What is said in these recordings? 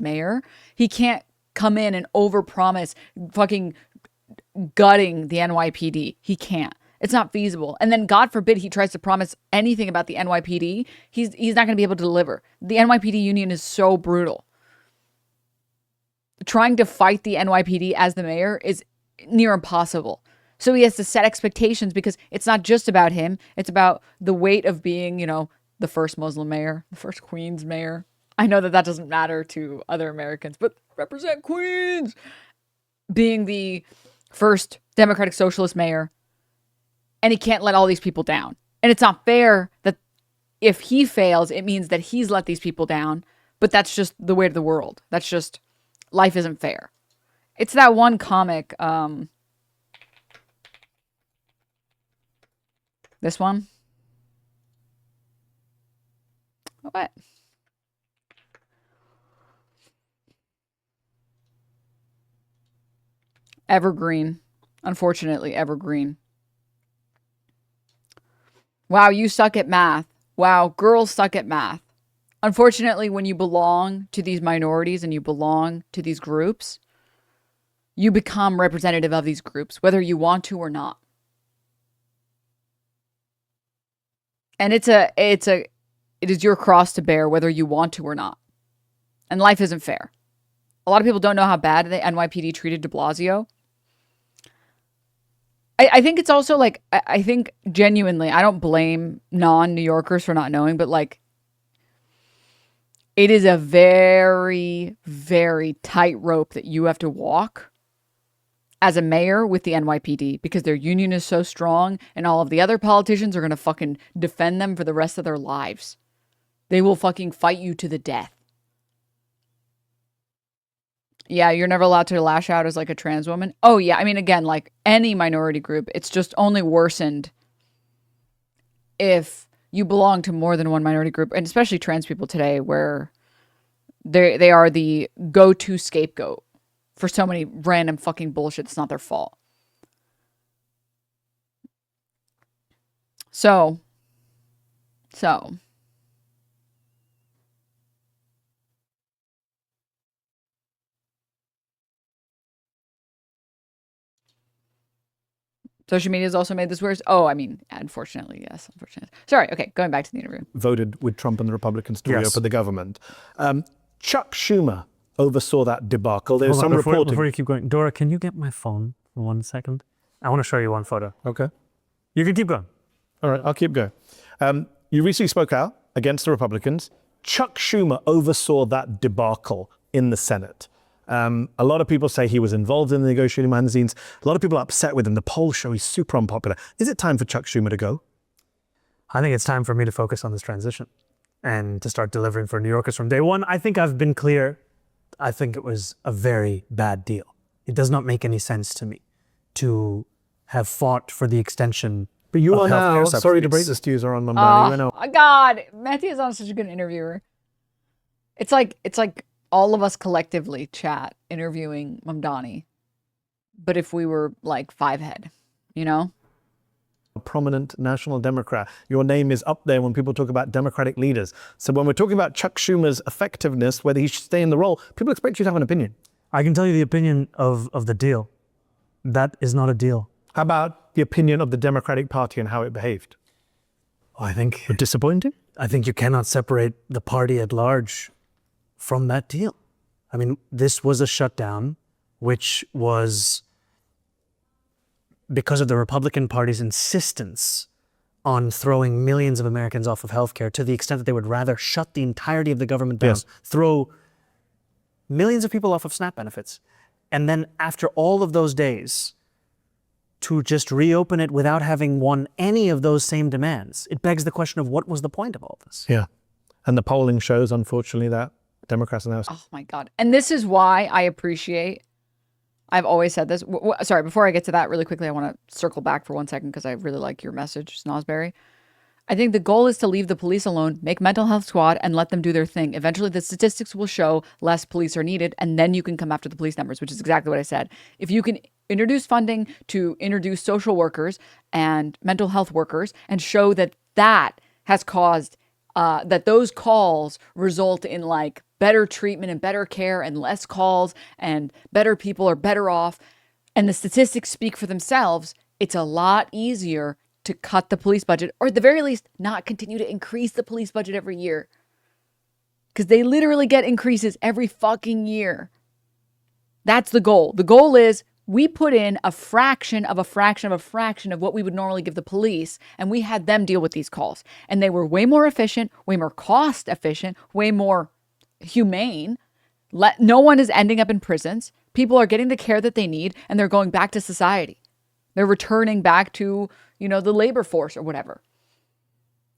mayor. He can't come in and overpromise fucking gutting the NYPD. He can't. It's not feasible. And then God forbid he tries to promise anything about the NYPD. He's not going to be able to deliver. The NYPD union is so brutal. Trying to fight the NYPD as the mayor is near impossible. So he has to set expectations because it's not just about him. It's about the weight of being, you know, the first Muslim mayor, the first Queens mayor. I know that doesn't matter to other Americans, but represent Queens. Being the first Democratic Socialist mayor. And he can't let all these people down. And it's not fair that if he fails, it means that he's let these people down. But that's just the way of the world. That's just, life isn't fair. It's that one comic, this one. What? Evergreen. Unfortunately, evergreen. Wow, you suck at math. Wow, girls suck at math. Unfortunately, when you belong to these minorities and you belong to these groups, you become representative of these groups, whether you want to or not. And it is your cross to bear, whether you want to or not. And life isn't fair. A lot of people don't know how bad the NYPD treated de Blasio. I think it's also like, I think genuinely, I don't blame non-New Yorkers for not knowing, but like, it is a very, very tight rope that you have to walk as a mayor with the NYPD because their union is so strong and all of the other politicians are going to fucking defend them for the rest of their lives. They will fucking fight you to the death. Yeah, you're never allowed to lash out as like a trans woman. Oh yeah, I mean, again, like any minority group, it's just only worsened if you belong to more than one minority group, and especially trans people today, where they are the go-to scapegoat for so many random fucking bullshit that's not their fault. So social media has also made this worse. Oh, I mean, unfortunately, yes. Unfortunately. Sorry. Okay, going back to the interview. Voted with Trump and the Republicans to reopen the government. Chuck Schumer oversaw that debacle. There's some reporting. Before you keep going, Dora, can you get my phone for 1 second? I want to show you one photo. Okay. You can keep going. All right, I'll keep going. You recently spoke out against the Republicans. Chuck Schumer oversaw that debacle in the Senate. A lot of people say he was involved in the negotiating behind the scenes. A lot of people are upset with him. The polls show he's super unpopular. Is it time for Chuck Schumer to go? I think it's time for me to focus on this transition and to start delivering for New Yorkers from day one. I think I've been clear. I think it was a very bad deal. It does not make any sense to me to have fought for the extension. But you are now, sorry to break this to you, Zohran Mamdani. Oh, God. Matthew is on such a good interviewer. It's like all of us collectively chat interviewing Mamdani. But if we were like five head, you know? A prominent national Democrat. Your name is up there when people talk about Democratic leaders. So when we're talking about Chuck Schumer's effectiveness, whether he should stay in the role, people expect you to have an opinion. I can tell you the opinion of the deal. That is not a deal. How about the opinion of the Democratic Party and how it behaved? I think... disappointing? I think you cannot separate the party at large from that deal. I mean, this was a shutdown, which was because of the Republican Party's insistence on throwing millions of Americans off of healthcare to the extent that they would rather shut the entirety of the government down, throw millions of people off of SNAP benefits. And then after all of those days, to just reopen it without having won any of those same demands, it begs the question of what was the point of all this? Yeah. And the polling shows, unfortunately, that Democrats are now... Oh, my God. And this is why I appreciate... I've always said this. Sorry, before I get to that really quickly, I want to circle back for 1 second because I really like your message, Snosberry. I think the goal is to leave the police alone, make mental health squad, and let them do their thing. Eventually, the statistics will show less police are needed, and then you can come after the police numbers, which is exactly what I said. If you can introduce funding to introduce social workers and mental health workers and show that that has caused, that those calls result in like better treatment and better care and less calls and better people are better off, and the statistics speak for themselves, it's a lot easier to cut the police budget, or at the very least, not continue to increase the police budget every year. Because they literally get increases every fucking year. That's the goal. The goal is we put in a fraction of a fraction of a fraction of what we would normally give the police, and we had them deal with these calls. And they were way more efficient, way more cost efficient, way more humane. No one is ending up in prisons. People are getting the care that they need, and they're going back to society. They're returning back to, the labor force or whatever.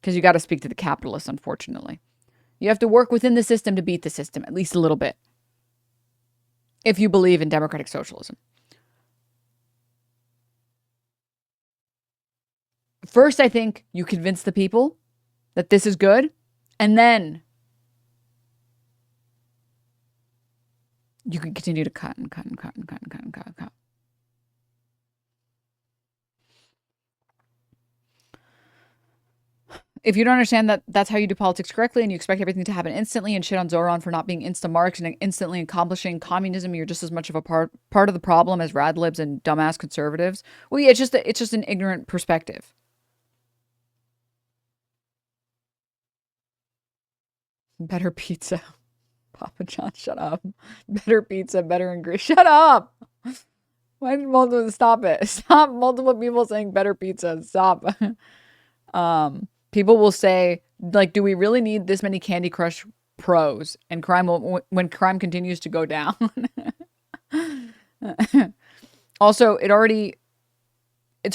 Because you got to speak to the capitalists, unfortunately. You have to work within the system to beat the system, at least a little bit. If you believe in democratic socialism. First, I think you convince the people that this is good, and then you can continue to cut and cut and cut and cut and cut and cut and cut. If you don't understand that that's how you do politics correctly and you expect everything to happen instantly and shit on Zohran for not being insta-marked and instantly accomplishing communism, you're just as much of a part of the problem as radlibs and dumbass conservatives. Well, yeah, it's just an ignorant perspective. Better pizza. Papa John, shut up. Better pizza, better ingredients. Shut up! Why did multiple stop it? Stop multiple people saying better pizza. Stop. People will say, like, do we really need this many Candy Crush pros? And when crime continues to go down. Also, it's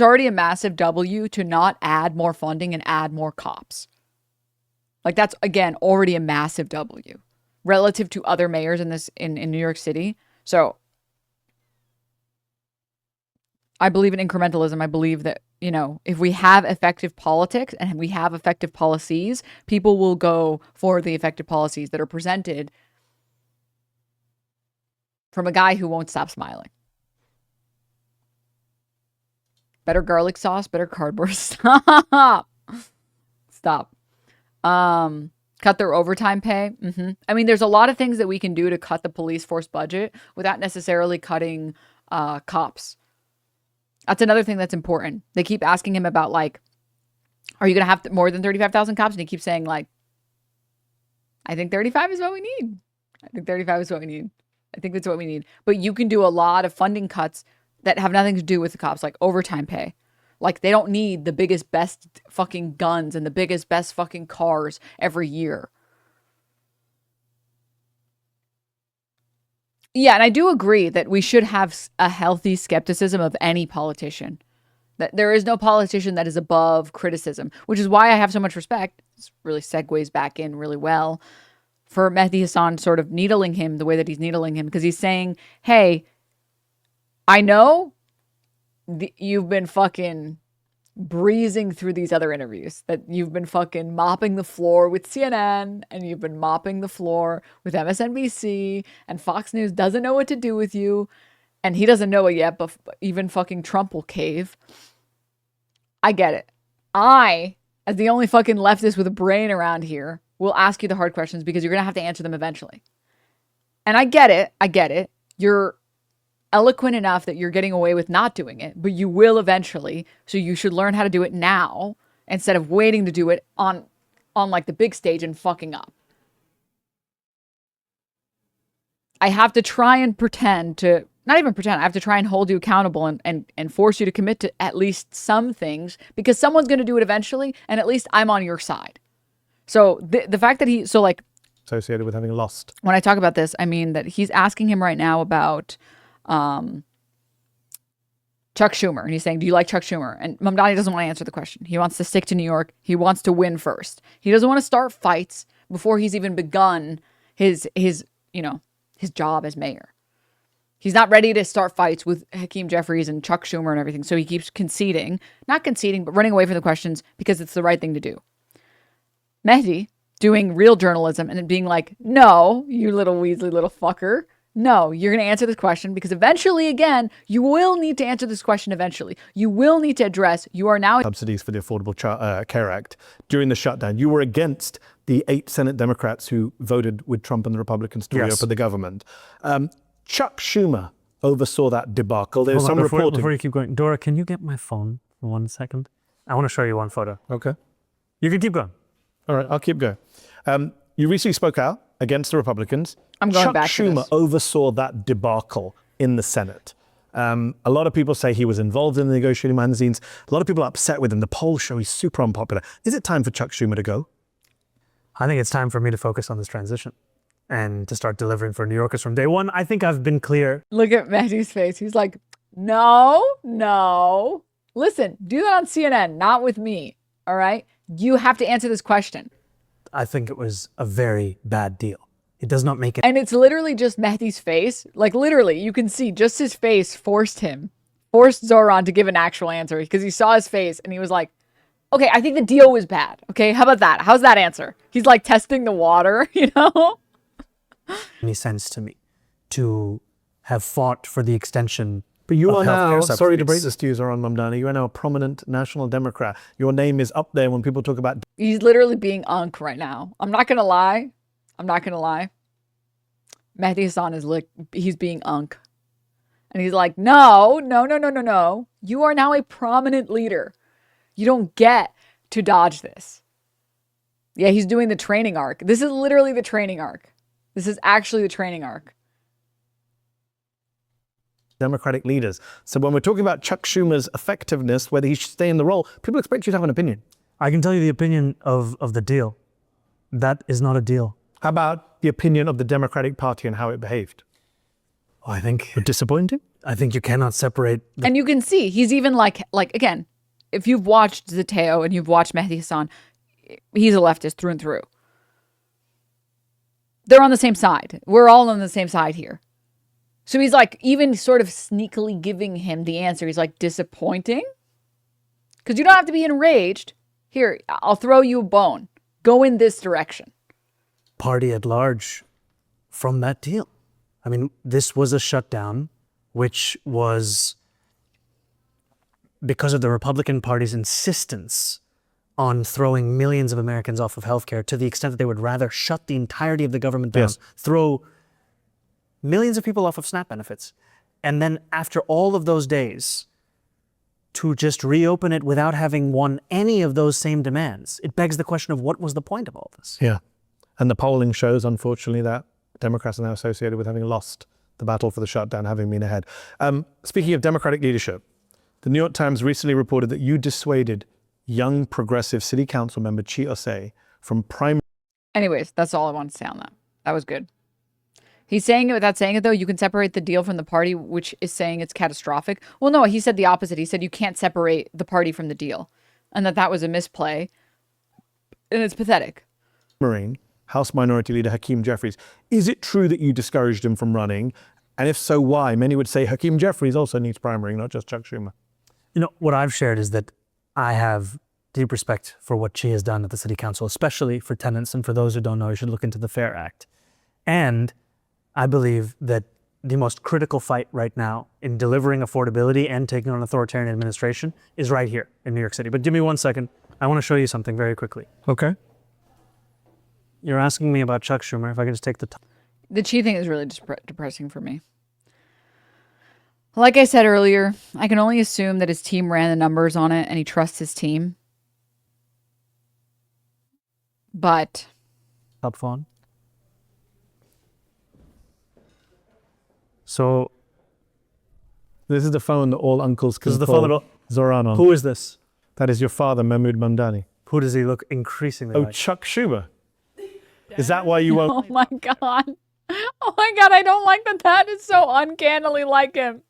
already a massive W to not add more funding and add more cops. Like, that's, again, already a massive W relative to other mayors in New York City. So I believe in incrementalism. I believe that, if we have effective politics and we have effective policies, people will go for the effective policies that are presented from a guy who won't stop smiling. Better garlic sauce, better cardboard. Stop. Stop. Cut their overtime pay. I mean, there's a lot of things that we can do to cut the police force budget without necessarily cutting cops. That's another thing that's important. They keep asking him about, like, are you going to have more than 35,000 cops? And he keeps saying, like, I think 35 is what we need. I think 35 is what we need. I think that's what we need. But you can do a lot of funding cuts that have nothing to do with the cops, like overtime pay. Like, they don't need the biggest, best fucking guns and the biggest, best fucking cars every year. Yeah, and I do agree that we should have a healthy skepticism of any politician. That there is no politician that is above criticism, which is why I have so much respect. This really segues back in really well for Mehdi Hasan sort of needling him the way that he's needling him, because he's saying, hey, I know you've been fucking breezing through these other interviews, that you've been fucking mopping the floor with CNN and you've been mopping the floor with MSNBC, and Fox News doesn't know what to do with you, and he doesn't know it yet, but even fucking Trump will cave. I get it. I, as the only fucking leftist with a brain around here, will ask you the hard questions because you're gonna have to answer them eventually. And I get it. You're eloquent enough that you're getting away with not doing it, but you will eventually. So you should learn how to do it now instead of waiting to do it on like the big stage and fucking up. I have to try and I have to try and hold you accountable and force you to commit to at least some things, because someone's going to do it eventually, and at least I'm on your side. So the fact that associated with having lost. When I talk about this, I mean that he's asking him right now about Chuck Schumer, and he's saying, do you like Chuck Schumer? And Mamdani doesn't want to answer the question. He wants to stick to New York. He wants to win first. He doesn't want to start fights before he's even begun his job as mayor. He's not ready to start fights with Hakeem Jeffries and Chuck Schumer and everything. So he keeps not conceding, but running away from the questions because it's the right thing to do. Mehdi doing real journalism and being like, no, you little Weasley little fucker. no, you're going to answer this question because eventually, again, you will need to answer this question eventually. You will need to address, you are now subsidies for the Affordable Care Act during the shutdown. You were against the 8 Senate Democrats who voted with Trump and the Republicans to reopen the government. Chuck Schumer oversaw that debacle. There's some reporting. Before you keep going, Dora, can you get my phone for 1 second? I want to show you one photo. Okay. You can keep going. All right, I'll keep going. You recently spoke out against the Republicans. I'm going Chuck back to this. Schumer oversaw that debacle in the Senate. A lot of people say he was involved in the negotiating behind the scenes. A lot of people are upset with him. The polls show he's super unpopular. Is it time for Chuck Schumer to go? I think it's time for me to focus on this transition and to start delivering for New Yorkers from day one. I think I've been clear. Look at Matthew's face. He's like, no. Listen, do that on CNN, not with me. All right? You have to answer this question. I think it was a very bad deal. It does not make it. And it's literally just Mehdi's face. Like literally, you can see just his face forced Zohran to give an actual answer because he saw his face and he was like, okay, I think the deal was bad. Okay, how about that? How's that answer? He's like testing the water, you know? Any sense to me to have fought for the extension. But you of are now, healthcare sorry to break subsidies. this to you, Zohran Mamdani, you are now a prominent national Democrat. Your name is up there when people talk about... He's literally being unk right now. I'm not going to lie. Mehdi Hassan is like, he's being unk. And he's like, no. You are now a prominent leader. You don't get to dodge this. Yeah, he's doing the training arc. This is literally the training arc. This is actually the training arc. Democratic leaders. So when we're talking about Chuck Schumer's effectiveness, whether he should stay in the role, people expect you to have an opinion. I can tell you the opinion of the deal. That is not a deal. How about the opinion of the Democratic Party and how it behaved? Oh, I think Disappointing? I think you cannot separate And you can see, he's even like again, if you've watched Zateo and you've watched Mehdi Hassan, he's a leftist through and through. They're on the same side. We're all on the same side here. So he's like even sort of sneakily giving him the answer. He's like, disappointing? Because you don't have to be enraged. Here, I'll throw you a bone. Go in this direction. party at large from that deal. I mean, this was a shutdown, which was because of the Republican Party's insistence on throwing millions of Americans off of healthcare to the extent that they would rather shut the entirety of the government down, throw millions of people off of SNAP benefits. And then after all of those days, to just reopen it without having won any of those same demands, it begs the question of what was the point of all this? Yeah. And the polling shows, unfortunately, that Democrats are now associated with having lost the battle for the shutdown, having been ahead. Speaking of Democratic leadership, the New York Times recently reported that you dissuaded young progressive city council member Chi Osei from primary. Anyways, that's all I wanted to say on that. That was good. He's saying it without saying it, though. You can separate the deal from the party, which is saying it's catastrophic. Well, no, he said the opposite. He said you can't separate the party from the deal and that was a misplay. And it's pathetic. House Minority Leader Hakeem Jeffries. Is it true that you discouraged him from running? And if so, why? Many would say Hakeem Jeffries also needs primarying, not just Chuck Schumer. You know, what I've shared is that I have deep respect for what Chi has done at the city council, especially for tenants. And for those who don't know, you should look into the FAIR Act. And I believe that the most critical fight right now in delivering affordability and taking on authoritarian administration is right here in New York City. But give me 1 second. I want to show you something very quickly. Okay. You're asking me about Chuck Schumer. If I could just take the time. The Chi thing is really depressing for me. Like I said earlier, I can only assume that his team ran the numbers on it and he trusts his team. But Top phone. So this is the phone that all uncles can this is the call phone that Zohran on. who is this? That is your father, Mahmoud Mamdani. Who does he look increasingly Oh, like? Chuck Schumer. Is that why you won't? oh my God. Oh my God, I don't like that. That is so uncannily like him.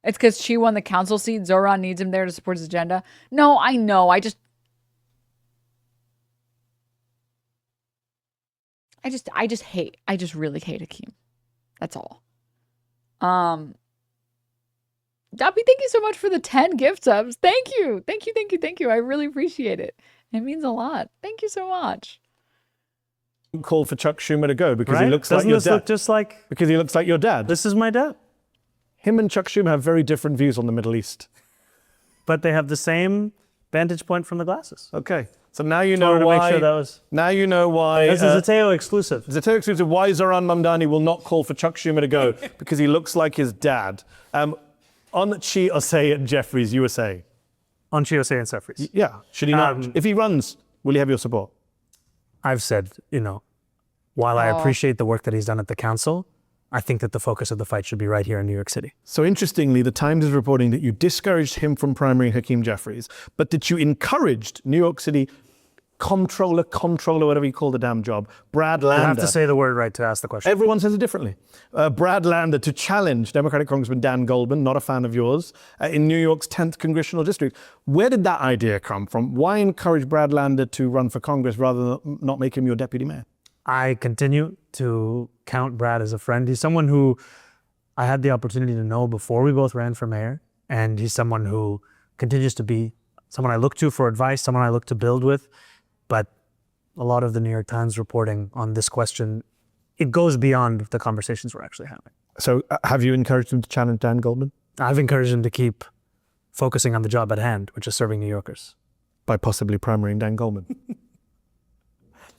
It's because she won the council seat. Zohran needs him there to support his agenda. No, I know. I just really hate Hakeem. That's all. Dappy, thank you so much for the 10 gift subs. Thank you. I really appreciate it. It means a lot. Thank you so much. Call for Chuck Schumer to go because he Right? looks Doesn't like your this dad. look just like Because he looks like your dad. this is my dad? Him and Chuck Schumer have very different views on the Middle East. But they have the same vantage point from the glasses. Okay, so now you Wanted know to why. make sure that was. Now you know why. This is a Teo exclusive. Zeteo exclusive. Why Zohran Mamdani will not call for Chuck Schumer to go because he looks like his dad. On Chi Osei and Jeffries, you were saying. On Chiosei and Sefris. Yeah. Should he not? If he runs, will he have your support? I've said, while I appreciate the work that he's done at the council, I think that the focus of the fight should be right here in New York City. So interestingly, the Times is reporting that you discouraged him from primarying Hakeem Jeffries, but that you encouraged New York City comptroller, whatever you call the damn job, Brad Lander. You have to say the word right to ask the question. Everyone says it differently. Brad Lander to challenge Democratic Congressman Dan Goldman, not a fan of yours, in New York's 10th congressional district. Where did that idea come from? Why encourage Brad Lander to run for Congress rather than not make him your deputy mayor? I continue to count Brad as a friend. He's someone who I had the opportunity to know before we both ran for mayor, and he's someone who continues to be someone I look to for advice, someone I look to build with. But a lot of the New York Times reporting on this question, it goes beyond the conversations we're actually having. So have you encouraged him to challenge Dan Goldman? I've encouraged him to keep focusing on the job at hand, which is serving New Yorkers. By possibly primarying Dan Goldman.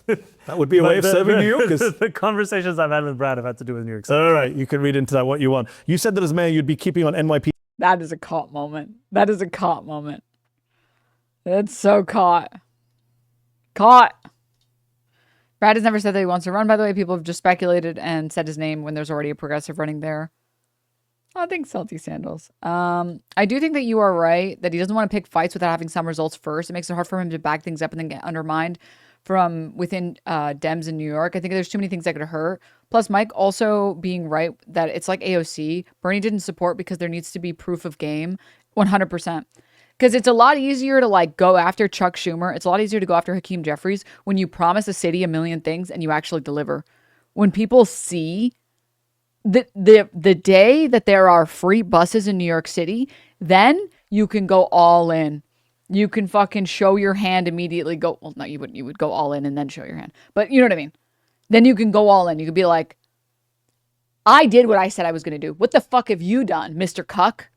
That would be a way of serving New Yorkers. The conversations I've had with Brad have had to do with New York City. All right, you can read into that what you want. You said that as mayor, you'd be keeping on NYPD. That is a caught moment. That is a caught moment. That's so caught. Caught. Brad has never said that he wants to run, by the way. People have just speculated and said his name when there's already a progressive running there. I think salty sandals. I do think that you are right, that he doesn't want to pick fights without having some results first. It makes it hard for him to back things up and then get undermined from within Dems in New York. I think there's too many things that could hurt. Plus, Mike also being right that it's like AOC. Bernie didn't support because there needs to be proof of game 100%. Because it's a lot easier to go after Chuck Schumer. It's a lot easier to go after Hakeem Jeffries when you promise a city a million things and you actually deliver. When people see the day that there are free buses in New York City, then you can go all in. You can fucking show your hand immediately. Well, no, you wouldn't. You would go all in and then show your hand. But you know what I mean? Then you can go all in. You could be like, I did what I said I was going to do. What the fuck have you done, Mr. Cuck?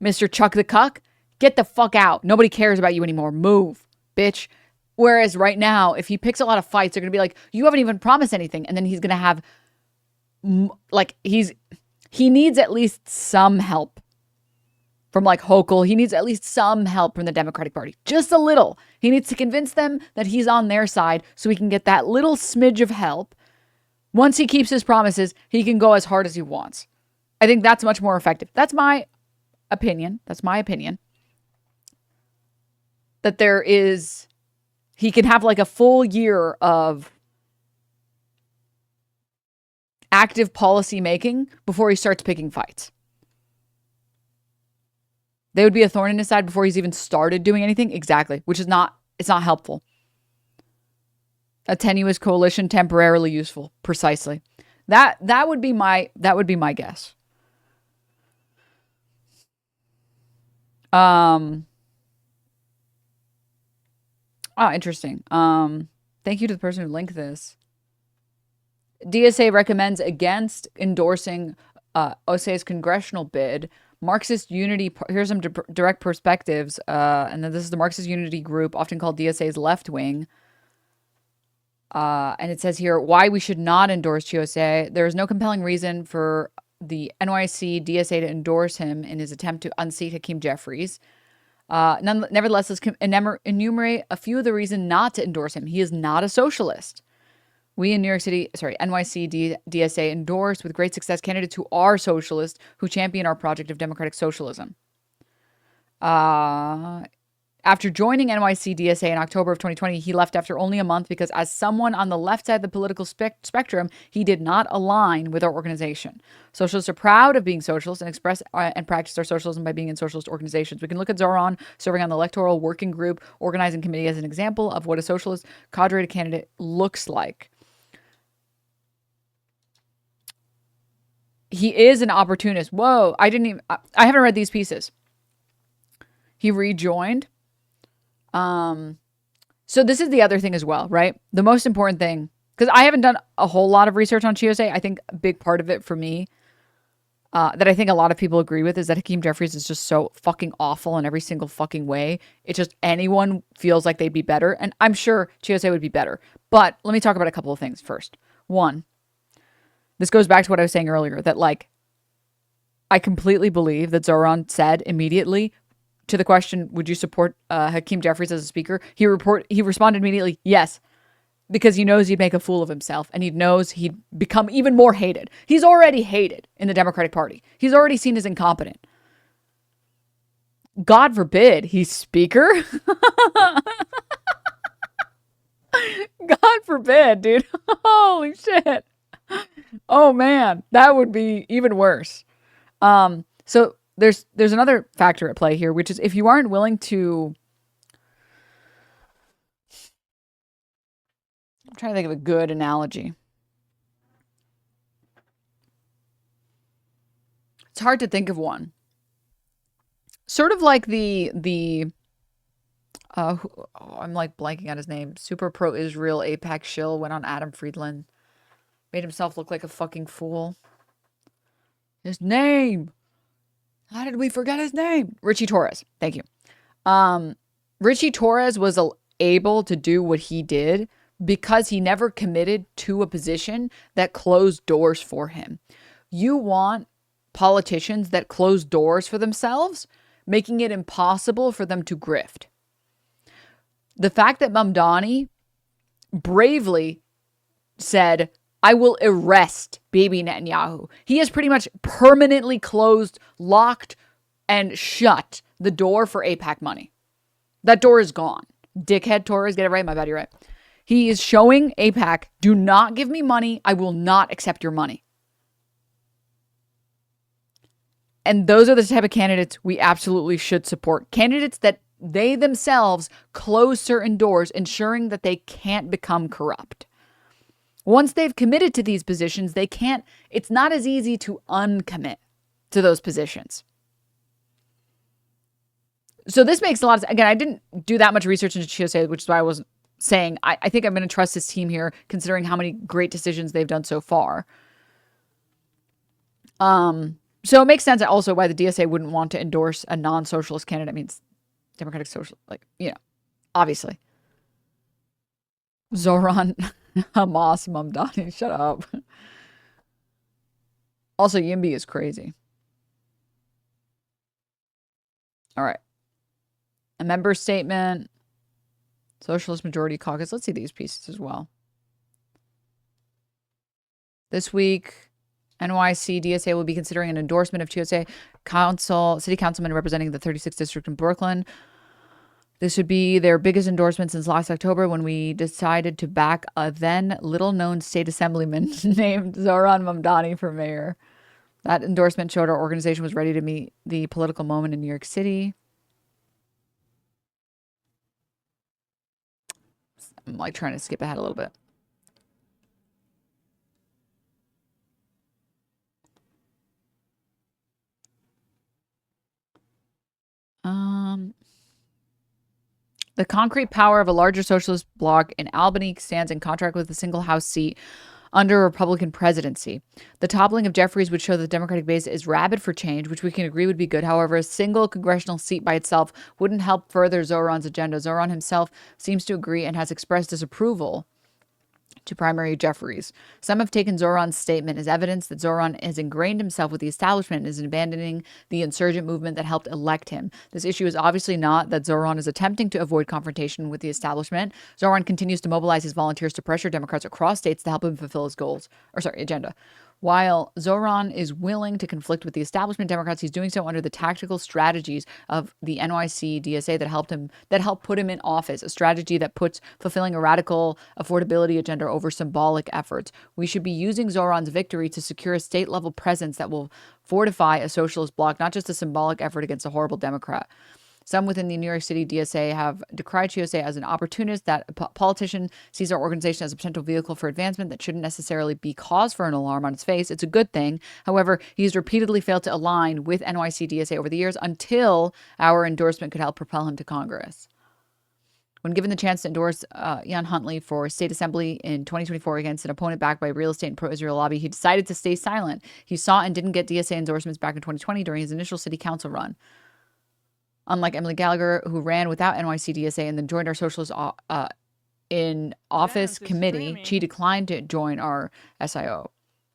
Mr. Chuck the Cuck? Get the fuck out. Nobody cares about you anymore. Move, bitch. Whereas right now, if he picks a lot of fights, they're going to be like, you haven't even promised anything. And then he's going to have, he needs at least some help from Hochul. He needs at least some help from the Democratic Party. Just a little. He needs to convince them that he's on their side so he can get that little smidge of help. Once he keeps his promises, he can go as hard as he wants. I think that's much more effective. That's my opinion. That he can have a full year of active policy making before he starts picking fights. They would be a thorn in his side before he's even started doing anything. Exactly. Which is it's not helpful. A tenuous coalition, temporarily useful. Precisely. That would be my guess. Interesting. Thank you to the person who linked this. DSA recommends against endorsing Osei's congressional bid. Marxist Unity, here's some direct perspectives. And then this is the Marxist Unity group, often called DSA's left wing. And it says here, why we should not endorse Chiosei. There is no compelling reason for the NYC DSA to endorse him in his attempt to unseat Hakeem Jeffries. Nevertheless, let's enumerate a few of the reasons not to endorse him. He is not a socialist. We in NYC DSA endorse with great success candidates who are socialists, who champion our project of democratic socialism. After joining NYC DSA in October of 2020, he left after only a month because as someone on the left side of the political spectrum, he did not align with our organization. Socialists are proud of being socialists and express and practice their socialism by being in socialist organizations. We can look at Zohran serving on the electoral working group organizing committee as an example of what a socialist cadre candidate looks like. He is an opportunist. Whoa, I haven't read these pieces. He rejoined. So this is the other thing as well, right? The most important thing because I haven't done a whole lot of research on Chiosei. I think a big part of it for me, that I think a lot of people agree with, is that Hakeem Jeffries is just so fucking awful in every single fucking way. It's just anyone feels like they'd be better. And I'm sure Chiosei would be better. But let me talk about a couple of things first. One, this goes back to what I was saying earlier, that like, I completely believe that Zohran said immediately to the question, would you support Hakeem Jeffries as a speaker? He responded immediately, yes, because he knows he'd make a fool of himself and he knows he'd become even more hated. He's already hated in the Democratic Party. He's already seen as incompetent. God forbid he's speaker. God forbid, dude. Holy shit. Oh man, that would be even worse. So there's another factor at play here, which is if you aren't willing to, I'm trying to think of a good analogy. It's hard to think of one. Sort of like I'm like blanking on his name. Super pro-Israel AIPAC shill went on Adam Friedland. Made himself look like a fucking fool. His name. How did we forget his name? Richie Torres. Thank you. Richie Torres was able to do what he did because he never committed to a position that closed doors for him. You want politicians that close doors for themselves, making it impossible for them to grift. The fact that Mamdani bravely said, I will arrest Bibi Netanyahu. He has pretty much permanently closed, locked, and shut the door for AIPAC money. That door is gone. Dickhead Torres, get it right? My bad, you're right. He is showing AIPAC, do not give me money. I will not accept your money. And those are the type of candidates we absolutely should support. Candidates that they themselves close certain doors, ensuring that they can't become corrupt. Once they've committed to these positions, it's not as easy to uncommit to those positions. So this makes a lot of sense. Again, I didn't do that much research into Chiosei, which is why I wasn't saying, I think I'm going to trust this team here, considering how many great decisions they've done so far. So it makes sense also why the DSA wouldn't want to endorse a non-socialist candidate. Means Democratic Social, obviously. Zohran, Hamas, Mamdani, shut up. Also, Yimby is crazy. All right. A member statement. Socialist Majority Caucus. Let's see these pieces as well. This week, NYC DSA will be considering an endorsement of Chiosei city councilman representing the 36th district in Brooklyn. This would be their biggest endorsement since last October when we decided to back a then little-known state assemblyman named Zohran Mamdani for mayor. That endorsement showed our organization was ready to meet the political moment in New York City. I'm like trying to skip ahead a little bit. The concrete power of a larger socialist bloc in Albany stands in contrast with a single House seat under a Republican presidency. The toppling of Jeffries would show the Democratic base is rabid for change, which we can agree would be good. However, a single congressional seat by itself wouldn't help further Zohran's agenda. Zohran himself seems to agree and has expressed disapproval to primary Jeffries. Some have taken Zohran's statement as evidence that Zohran has ingrained himself with the establishment and is abandoning the insurgent movement that helped elect him. This issue is obviously not that Zohran is attempting to avoid confrontation with the establishment. Zohran continues to mobilize his volunteers to pressure Democrats across states to help him fulfill his agenda. While Zohran is willing to conflict with the establishment Democrats, he's doing so under the tactical strategies of the NYC DSA that helped put him in office, a strategy that puts fulfilling a radical affordability agenda over symbolic efforts. We should be using Zohran's victory to secure a state-level presence that will fortify a socialist bloc, not just a symbolic effort against a horrible Democrat. Some within the New York City DSA have decried Chiosei as an opportunist, that a politician sees our organization as a potential vehicle for advancement that shouldn't necessarily be cause for an alarm on its face. It's a good thing. However, he has repeatedly failed to align with NYC DSA over the years until our endorsement could help propel him to Congress. When given the chance to endorse Jan Huntley for state assembly in 2024 against an opponent backed by real estate and pro-Israel lobby, he decided to stay silent. He sought and didn't get DSA endorsements back in 2020 during his initial city council run. Unlike Emily Gallagher, who ran without NYC DSA and then joined our socialist in office committee, she declined to join our SIO.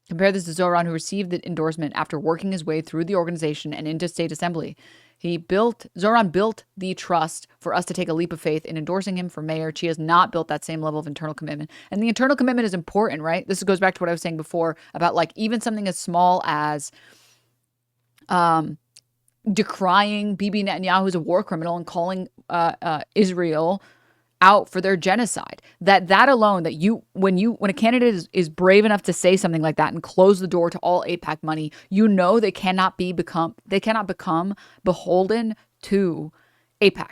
Compare this to Zohran, who received the endorsement after working his way through the organization and into state assembly. Zohran built the trust for us to take a leap of faith in endorsing him for mayor. She has not built that same level of internal commitment. And the internal commitment is important, right? This goes back to what I was saying before about like even something as small as decrying Bibi Netanyahu as a war criminal and calling Israel out for their genocide. That alone, that when a candidate is brave enough to say something like that and close the door to all AIPAC money, they cannot become beholden to AIPAC.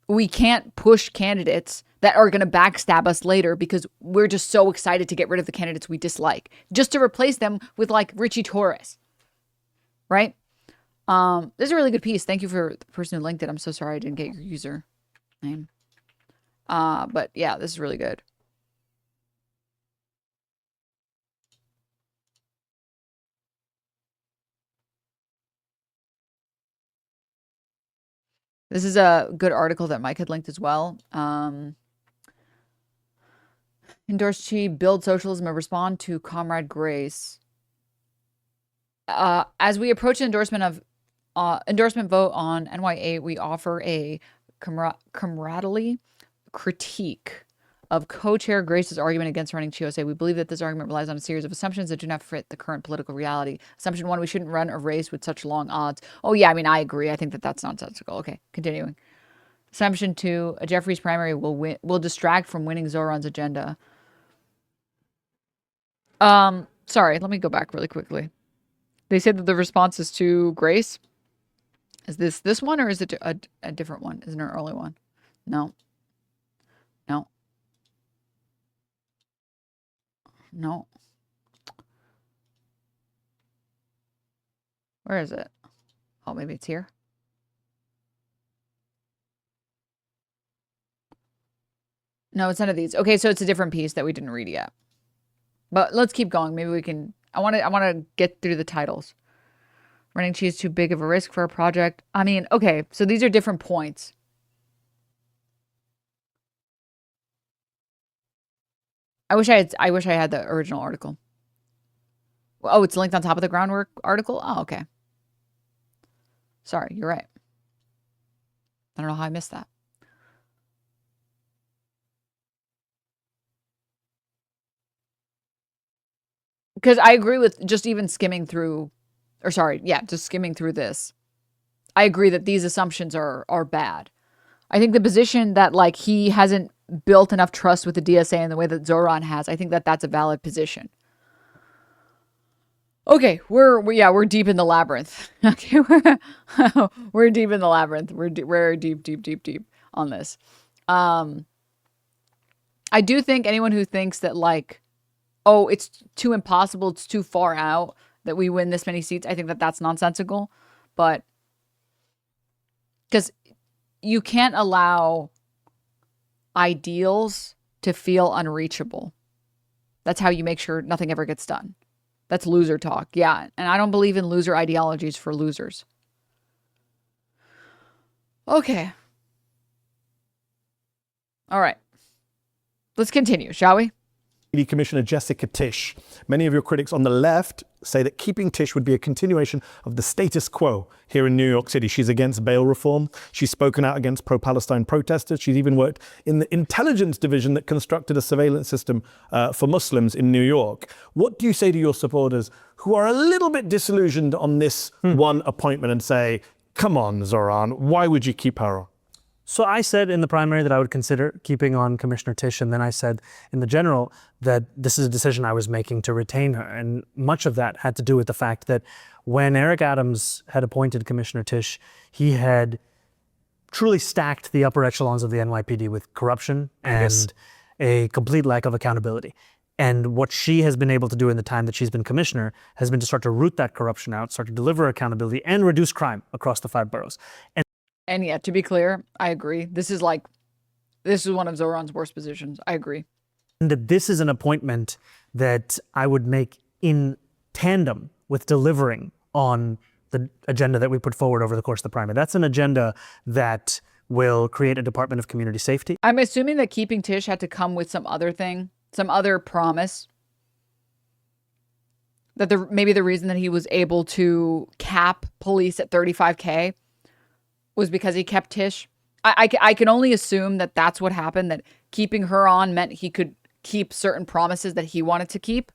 We can't push candidates that are going to backstab us later because we're just so excited to get rid of the candidates we dislike, just to replace them with like Richie Torres, right? This is a really good piece. Thank you for the person who linked it. I'm so sorry I didn't get your user name. But yeah, this is really good. This is a good article that Mike had linked as well. Endorsed Chi, build socialism and respond to Comrade Grace. As we approach the endorsement vote on NY8, we offer a camaraderie critique of co-chair Grace's argument against running Chiose. We believe that this argument relies on a series of assumptions that do not fit the current political reality. Assumption 1, we shouldn't run a race with such long odds. Oh yeah, I mean, I agree. I think that that's nonsensical. Okay, continuing. Assumption 2, a Jeffries primary will distract from winning Zohran's agenda. Sorry, let me go back really quickly. They said that the response is to Grace. Is this one or is it a different one? Isn't it an early one? No. No. No. Where is it? Oh, maybe it's here. No, it's none of these. Okay, so it's a different piece that we didn't read yet. But let's keep going. Maybe we can. I want to get through the titles. Running Chi is too big of a risk for a project. I mean, okay, so these are different points. I wish I had the original article. Oh, it's linked on top of the groundwork article? Oh, okay. Sorry, you're right. I don't know how I missed that. Because I agree with just even skimming through, or sorry, yeah, just skimming through this. I agree that these assumptions are bad. I think the position that like he hasn't built enough trust with the DSA in the way that Zohran has, I think that that's a valid position. Okay, we're deep in the labyrinth. Okay, we're deep in the labyrinth. We're deep on this. I do think anyone who thinks that like, oh, it's too impossible, it's too far out that we win this many seats, I think that that's nonsensical. But because you can't allow ideals to feel unreachable. That's how you make sure nothing ever gets done. That's loser talk. Yeah. And I don't believe in loser ideologies for losers. Okay. All right. Let's continue, shall we? Commissioner Jessica Tisch. Many of your critics on the left say that keeping Tisch would be a continuation of the status quo here in New York City. She's against bail reform. She's spoken out against pro-Palestine protesters. She's even worked in the intelligence division that constructed a surveillance system for Muslims in New York. What do you say to your supporters who are a little bit disillusioned on this one appointment and say, come on, Zohran, why would you keep her on? So I said in the primary that I would consider keeping on Commissioner Tisch, and then I said in the general that this is a decision I was making to retain her. And much of that had to do with the fact that when Eric Adams had appointed Commissioner Tisch, he had truly stacked the upper echelons of the NYPD with corruption and a complete lack of accountability. And what she has been able to do in the time that she's been commissioner has been to start to root that corruption out, start to deliver accountability, and reduce crime across the 5 boroughs. And yeah, to be clear, I agree. This is one of Zohran's worst positions. I agree. And that this is an appointment that I would make in tandem with delivering on the agenda that we put forward over the course of the primary. That's an agenda that will create a Department of Community Safety. I'm assuming that keeping Tisch had to come with some other thing, some other promise. That maybe the reason that he was able to cap police at 35K was because he kept Tisch. I can only assume that that's what happened, that keeping her on meant he could keep certain promises that he wanted to keep.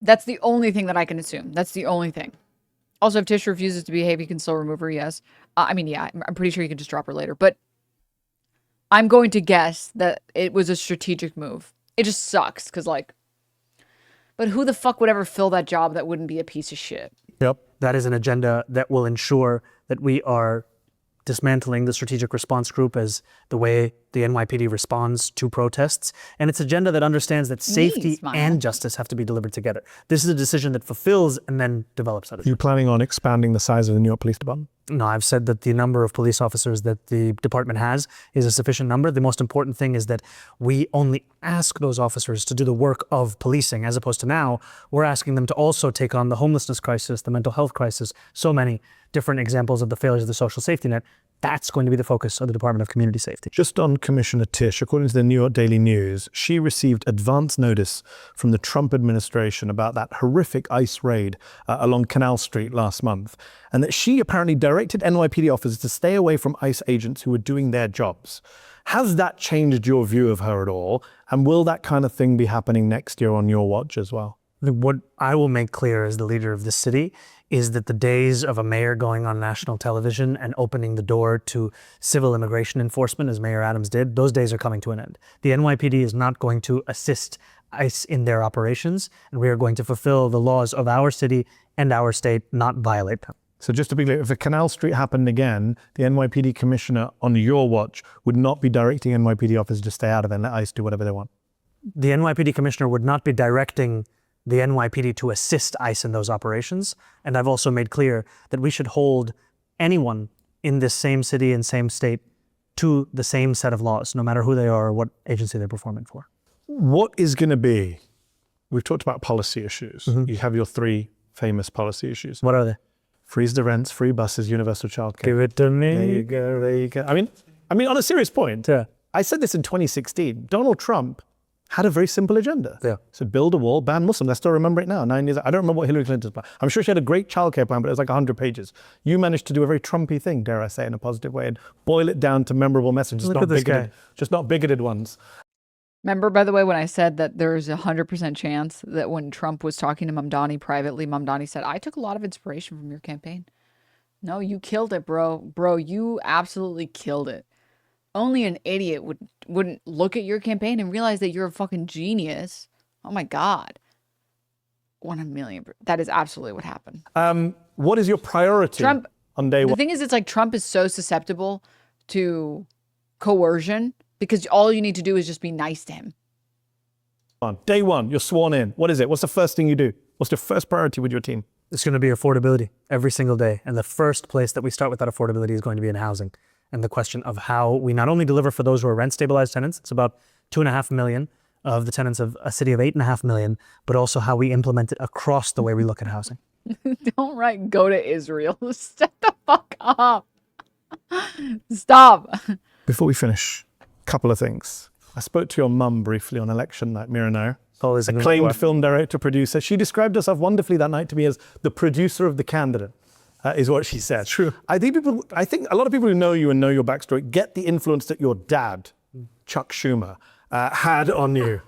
That's the only thing that I can assume. That's the only thing. Also, if Tisch refuses to behave, he can still remove her, yes. I mean, yeah, I'm pretty sure he can just drop her later. But I'm going to guess that it was a strategic move. It just sucks, because, like, but who the fuck would ever fill that job that wouldn't be a piece of shit? Yep. That is an agenda that will ensure that we are dismantling the strategic response group as the way the NYPD responds to protests. And it's an agenda that understands that safety and justice have to be delivered together. This is a decision that fulfills and then develops. Are you planning on expanding the size of the New York Police Department? No, I've said that the number of police officers that the department has is a sufficient number. The most important thing is that we only ask those officers to do the work of policing, as opposed to now, we're asking them to also take on the homelessness crisis, the mental health crisis, so many different examples of the failures of the social safety net. That's going to be the focus of the Department of Community Safety. Just on Commissioner Tisch, according to the New York Daily News, she received advance notice from the Trump administration about that horrific ICE raid along Canal Street last month, and that she apparently directed NYPD officers to stay away from ICE agents who were doing their jobs. Has that changed your view of her at all? And will that kind of thing be happening next year on your watch as well? What I will make clear as the leader of the city is that the days of a mayor going on national television and opening the door to civil immigration enforcement, as Mayor Adams did, those days are coming to an end. The NYPD is not going to assist ICE in their operations, and we are going to fulfill the laws of our city and our state, not violate them. So just to be clear, if a Canal Street happened again, the NYPD commissioner on your watch would not be directing NYPD officers to stay out of it and let ICE do whatever they want? The NYPD commissioner would not be directing the NYPD to assist ICE in those operations. And I've also made clear that we should hold anyone in this same city and same state to the same set of laws, no matter who they are or what agency they're performing for. What is going to be, we've talked about policy issues. You have your three famous policy issues. What are they? Freeze the rents, free buses, universal childcare. Give it to me. There you go, there you go. I mean, on a serious point, Yeah. I said this in 2016. Donald Trump had a very simple agenda. Yeah. So build a wall, ban Muslims. I still remember it now, 9 years. I don't remember what Hillary Clinton's plan. I'm sure she had a great childcare plan, but it was like 100 pages. You managed to do a very Trumpy thing, dare I say, in a positive way, and boil it down to memorable messages, Look at this guy. just not bigoted ones. Remember, by the way, when I said that there's a 100% chance that when Trump was talking to Mamdani privately, Mamdani said, I took a lot of inspiration from your campaign. No, you killed it, bro. Bro, you absolutely killed it. Only an idiot wouldn't look at your campaign and realize that you're a fucking genius. Oh my God. 1,000,000. That is absolutely what happened. What is your priority Trump, on day the one? thing is, it's like Trump is so susceptible to coercion because all you need to do is just be nice to him. Day one, you're sworn in. What is it? What's the first thing you do? What's your first priority with your team? It's going to be affordability every single day. And the first place that we start with that affordability is going to be in housing. And the question of how we not only deliver for those who are rent-stabilized tenants, it's about 2.5 million of the tenants of a city of 8.5 million, but also how we implement it across the way we look at housing. Don't write go to Israel. Shut the fuck up. Stop. Before we finish, a couple of things. I spoke to your mum briefly on election night, Mira, acclaimed film director, producer. She described herself wonderfully that night to me as the producer of the candidate. Is what she said. True. I think a lot of people who know you and know your backstory get the influence that your dad, Chuck Schumer, had on you.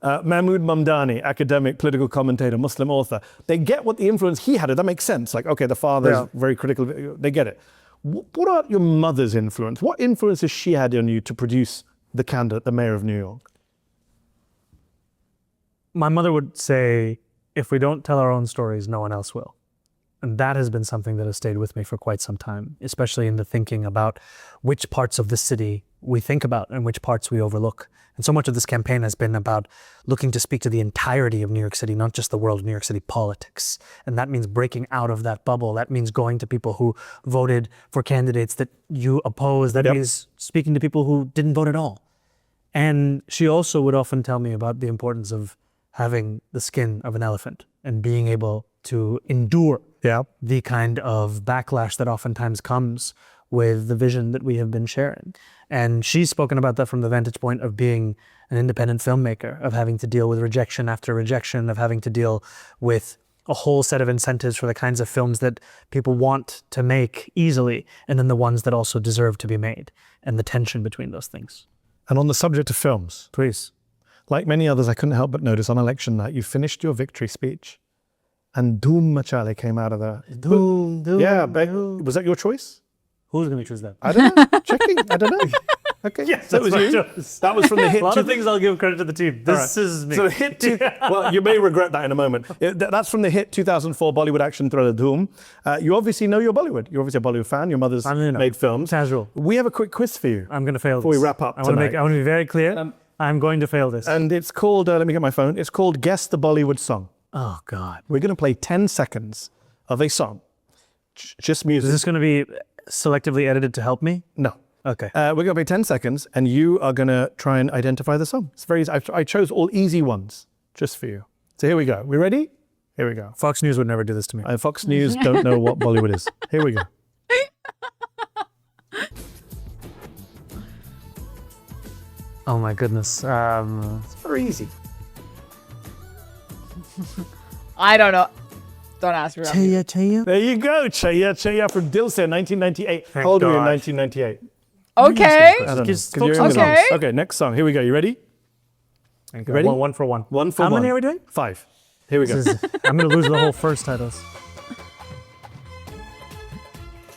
Mahmoud Mamdani, academic, political commentator, Muslim author. They get what the influence he had. That makes sense. Like, okay, the father's very critical. They get it. What about your mother's influence? What influence has she had on you to produce the candidate, the mayor of New York? My mother would say, if we don't tell our own stories, no one else will. And that has been something that has stayed with me for quite some time, especially in the thinking about which parts of the city we think about and which parts we overlook. And so much of this campaign has been about looking to speak to the entirety of New York City, not just the world of New York City politics. And that means breaking out of that bubble. That means going to people who voted for candidates that you oppose. That means speaking to people who didn't vote at all. And she also would often tell me about the importance of having the skin of an elephant and being able to endure the kind of backlash that oftentimes comes with the vision that we have been sharing. And she's spoken about that from the vantage point of being an independent filmmaker, of having to deal with rejection after rejection, of having to deal with a whole set of incentives for the kinds of films that people want to make easily, and then the ones that also deserve to be made, and the tension between those things. And on the subject of films, Please. like many others, I couldn't help but notice on election night, you finished your victory speech and Doom Machale came out of the... Doom. Was that your choice? Who's going to choose that? I don't know. Checking. I don't know. Okay. Yes, that was that's you. my choice. That was from the hit. A lot of things I'll give credit to the team. This is me. So hit two. Well, you may regret that in a moment. That's from the hit 2004 Bollywood action thriller Doom. You obviously know your Bollywood. You're obviously a Bollywood fan. Your mother's made films. Casual. We have a quick quiz for you. I'm going to fail before this. we wrap up I want tonight. to be very clear. I'm going to fail this. And it's called, let me get my phone. It's called Guess the Bollywood Song. Oh, God. We're going to play 10 seconds of a song. Just music. Is this going to be selectively edited to help me? No. Okay. We're going to play 10 seconds and you are going to try and identify the song. It's very easy. I chose all easy ones just for you. So here we go. We ready? Here we go. Fox News would never do this to me. Fox News don't know what Bollywood is. Here we go. Oh my goodness. It's very easy. I don't know. Don't ask me. Chaya. There you go. Chaya from Dilse, 1998. How old were you in 1998? Okay. I don't know, Just 'cause you're focus in the on songs. songs. Okay, next song. Here we go. You ready? Ready? One for one. One for How one. many are we doing? 5. Here we go. I'm going to lose the whole first titles.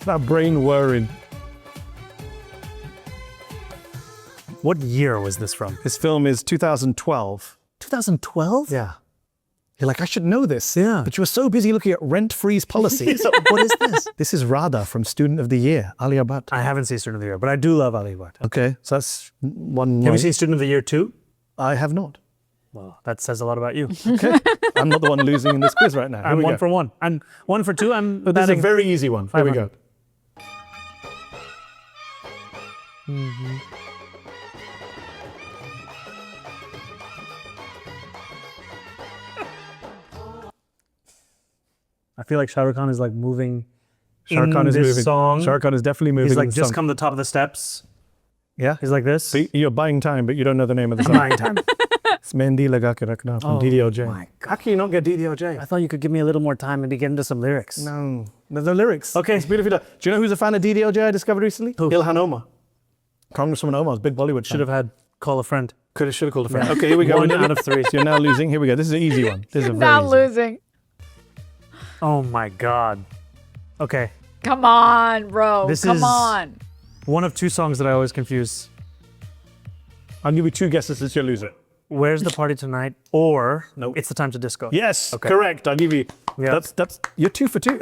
That brain whirring. What year was this from? This film is 2012. 2012? Yeah. You're like, I should know this. Yeah. But you were so busy looking at rent-freeze policies. What is this? This is Radha from Student of the Year, Alia Bhatt. I haven't seen Student of the Year, but I do love Ali Bhatt. Okay, so that's one. Have you seen Student of the Year 2? I have not. Well, that says a lot about you. Okay. I'm not the one losing in this quiz right now. Here I'm we 1 go. for 1. And 1 for 2, I'm But this is a batting. very easy one. Here we go. 500. I feel like Shah Rukh Khan is like moving Shah Rukh Khan is this moving. song. Shah Rukh Khan is definitely moving. He's like in the just song. come to the top of the steps. Yeah. He's like this. So you're buying time, but you don't know the name of the song. Buying time. It's Mehendi Laga Ke Rakhna from DDLJ. my How can you not get DDLJ? I thought you could give me a little more time and get into some lyrics. No, there's no lyrics. Okay. It's beautifully done. Do you know who's a fan of DDLJ I discovered recently? Who? Ilhan Omar. Congresswoman Omar's big Bollywood Should have had call a friend. should have called a friend. Okay, here we go. 1 out of 3. So you're now losing. Here we go. This is an easy one. This is a very Not easy. losing. Oh my God. Okay. Come on, bro. This Come is- on. One of 2 songs that I always confuse. I'll give you 2 guesses since you're losing. Where's the Party Tonight? Or Nope. It's the Time to Disco. Yes, Okay. correct. I'll give you. Yeah. That's you're 2 for 2.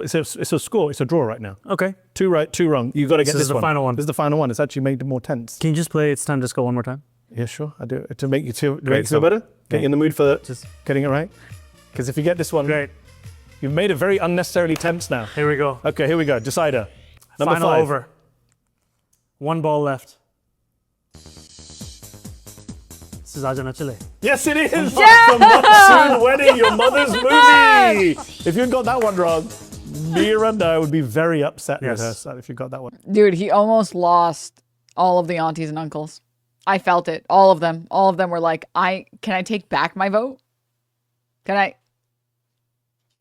It's a score. It's a draw right now. Okay. 2 right, 2 wrong. You got to get This this is the one. final one. This is the final one. It's actually made it more tense. Can you just play It's Time to Disco one more time? Yeah, sure. I do it to make you feel song. better. Get you in the mood for Just- getting it right. Because if you get this one, Great. you've made it very unnecessarily tense now. Here we go. Okay, here we go. Decider. Number Final 5. over. 1 ball left. This is Aja Na Chale. Yes, it is. From Monsoon Wedding, your mother's movie. If you got that one wrong, Miranda would be very upset with Yes. her son if you got that one. Dude, he almost lost all of the aunties and uncles. I felt it. All of them. All of them were like, can I take back my vote? Can I?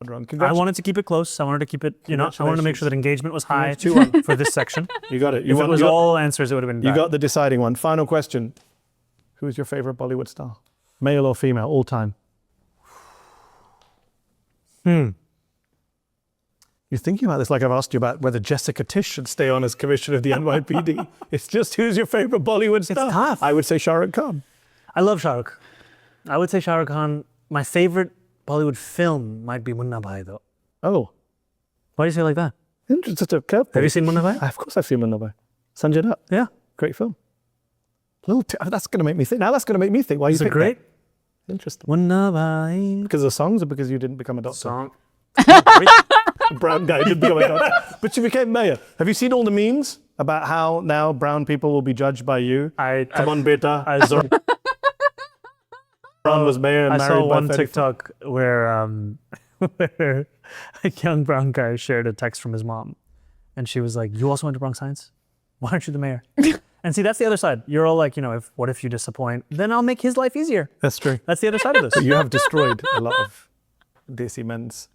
Wrong. I wanted to keep it close. I wanted to keep it, I wanted to make sure that engagement was high 2-1. for this section. You got it. If it was you got, all answers, it would have been you bad. got the deciding one. Final question. Who is your favorite Bollywood star? Male or female, all time? You're thinking about this like I've asked you about whether Jessica Tisch should stay on as commissioner of the NYPD. It's just who's your favorite Bollywood star? tough. I would say Shah Rukh Khan. I love Shah Rukh. I would say Shah Rukh Khan. My favorite Bollywood film might be Munna Bhai, though. Oh, Why do you say it like that? interesting. Have you seen Munna Bhai? Of course I've seen Munna Bhai. Sanjay Dutt. Yeah. Great film. That's going to make me think. Now that's going to make me think. Why you Is it picked great? that? Interesting. Because Because of the songs or because you didn't become a doctor? song. Brown guy didn't become a doctor. But you became mayor. Have you seen all the memes about how now brown people will be judged by you? Come on, beta. Zohran was mayor and I married saw by one 34. TikTok where, where a young brown guy shared a text from his mom. And she was like, you also went to Bronx Science? Why aren't you the mayor? And see, that's the other side. You're all like, what if you disappoint? Then I'll make his life easier. That's true. That's the other side of this. But you have destroyed a lot of Desi men's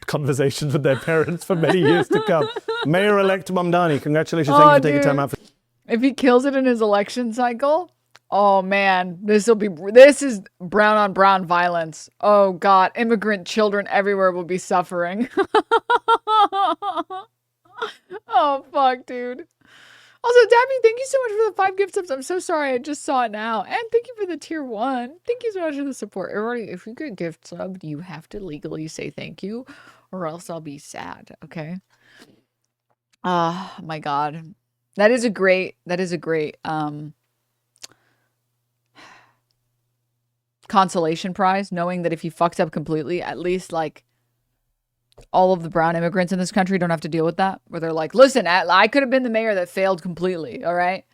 conversations with their parents for many years to come. Mayor-elect Mamdani, congratulations. Thank you for taking time out. If he kills it in his election cycle, oh man, this is brown on brown violence. Oh God, immigrant children everywhere will be suffering. Oh fuck, dude. Also, Dabby, thank you so much for the 5 gift subs. I'm so sorry, I just saw it now. And thank you for the tier 1. Thank you so much for the support. Everybody, if you get gift sub, you have to legally say thank you, or else I'll be sad, okay? Oh my God. That is a great consolation prize, knowing that if he fucks up completely, at least like all of the brown immigrants in this country don't have to deal with that, where they're like, listen, I could have been the mayor that failed completely, all right?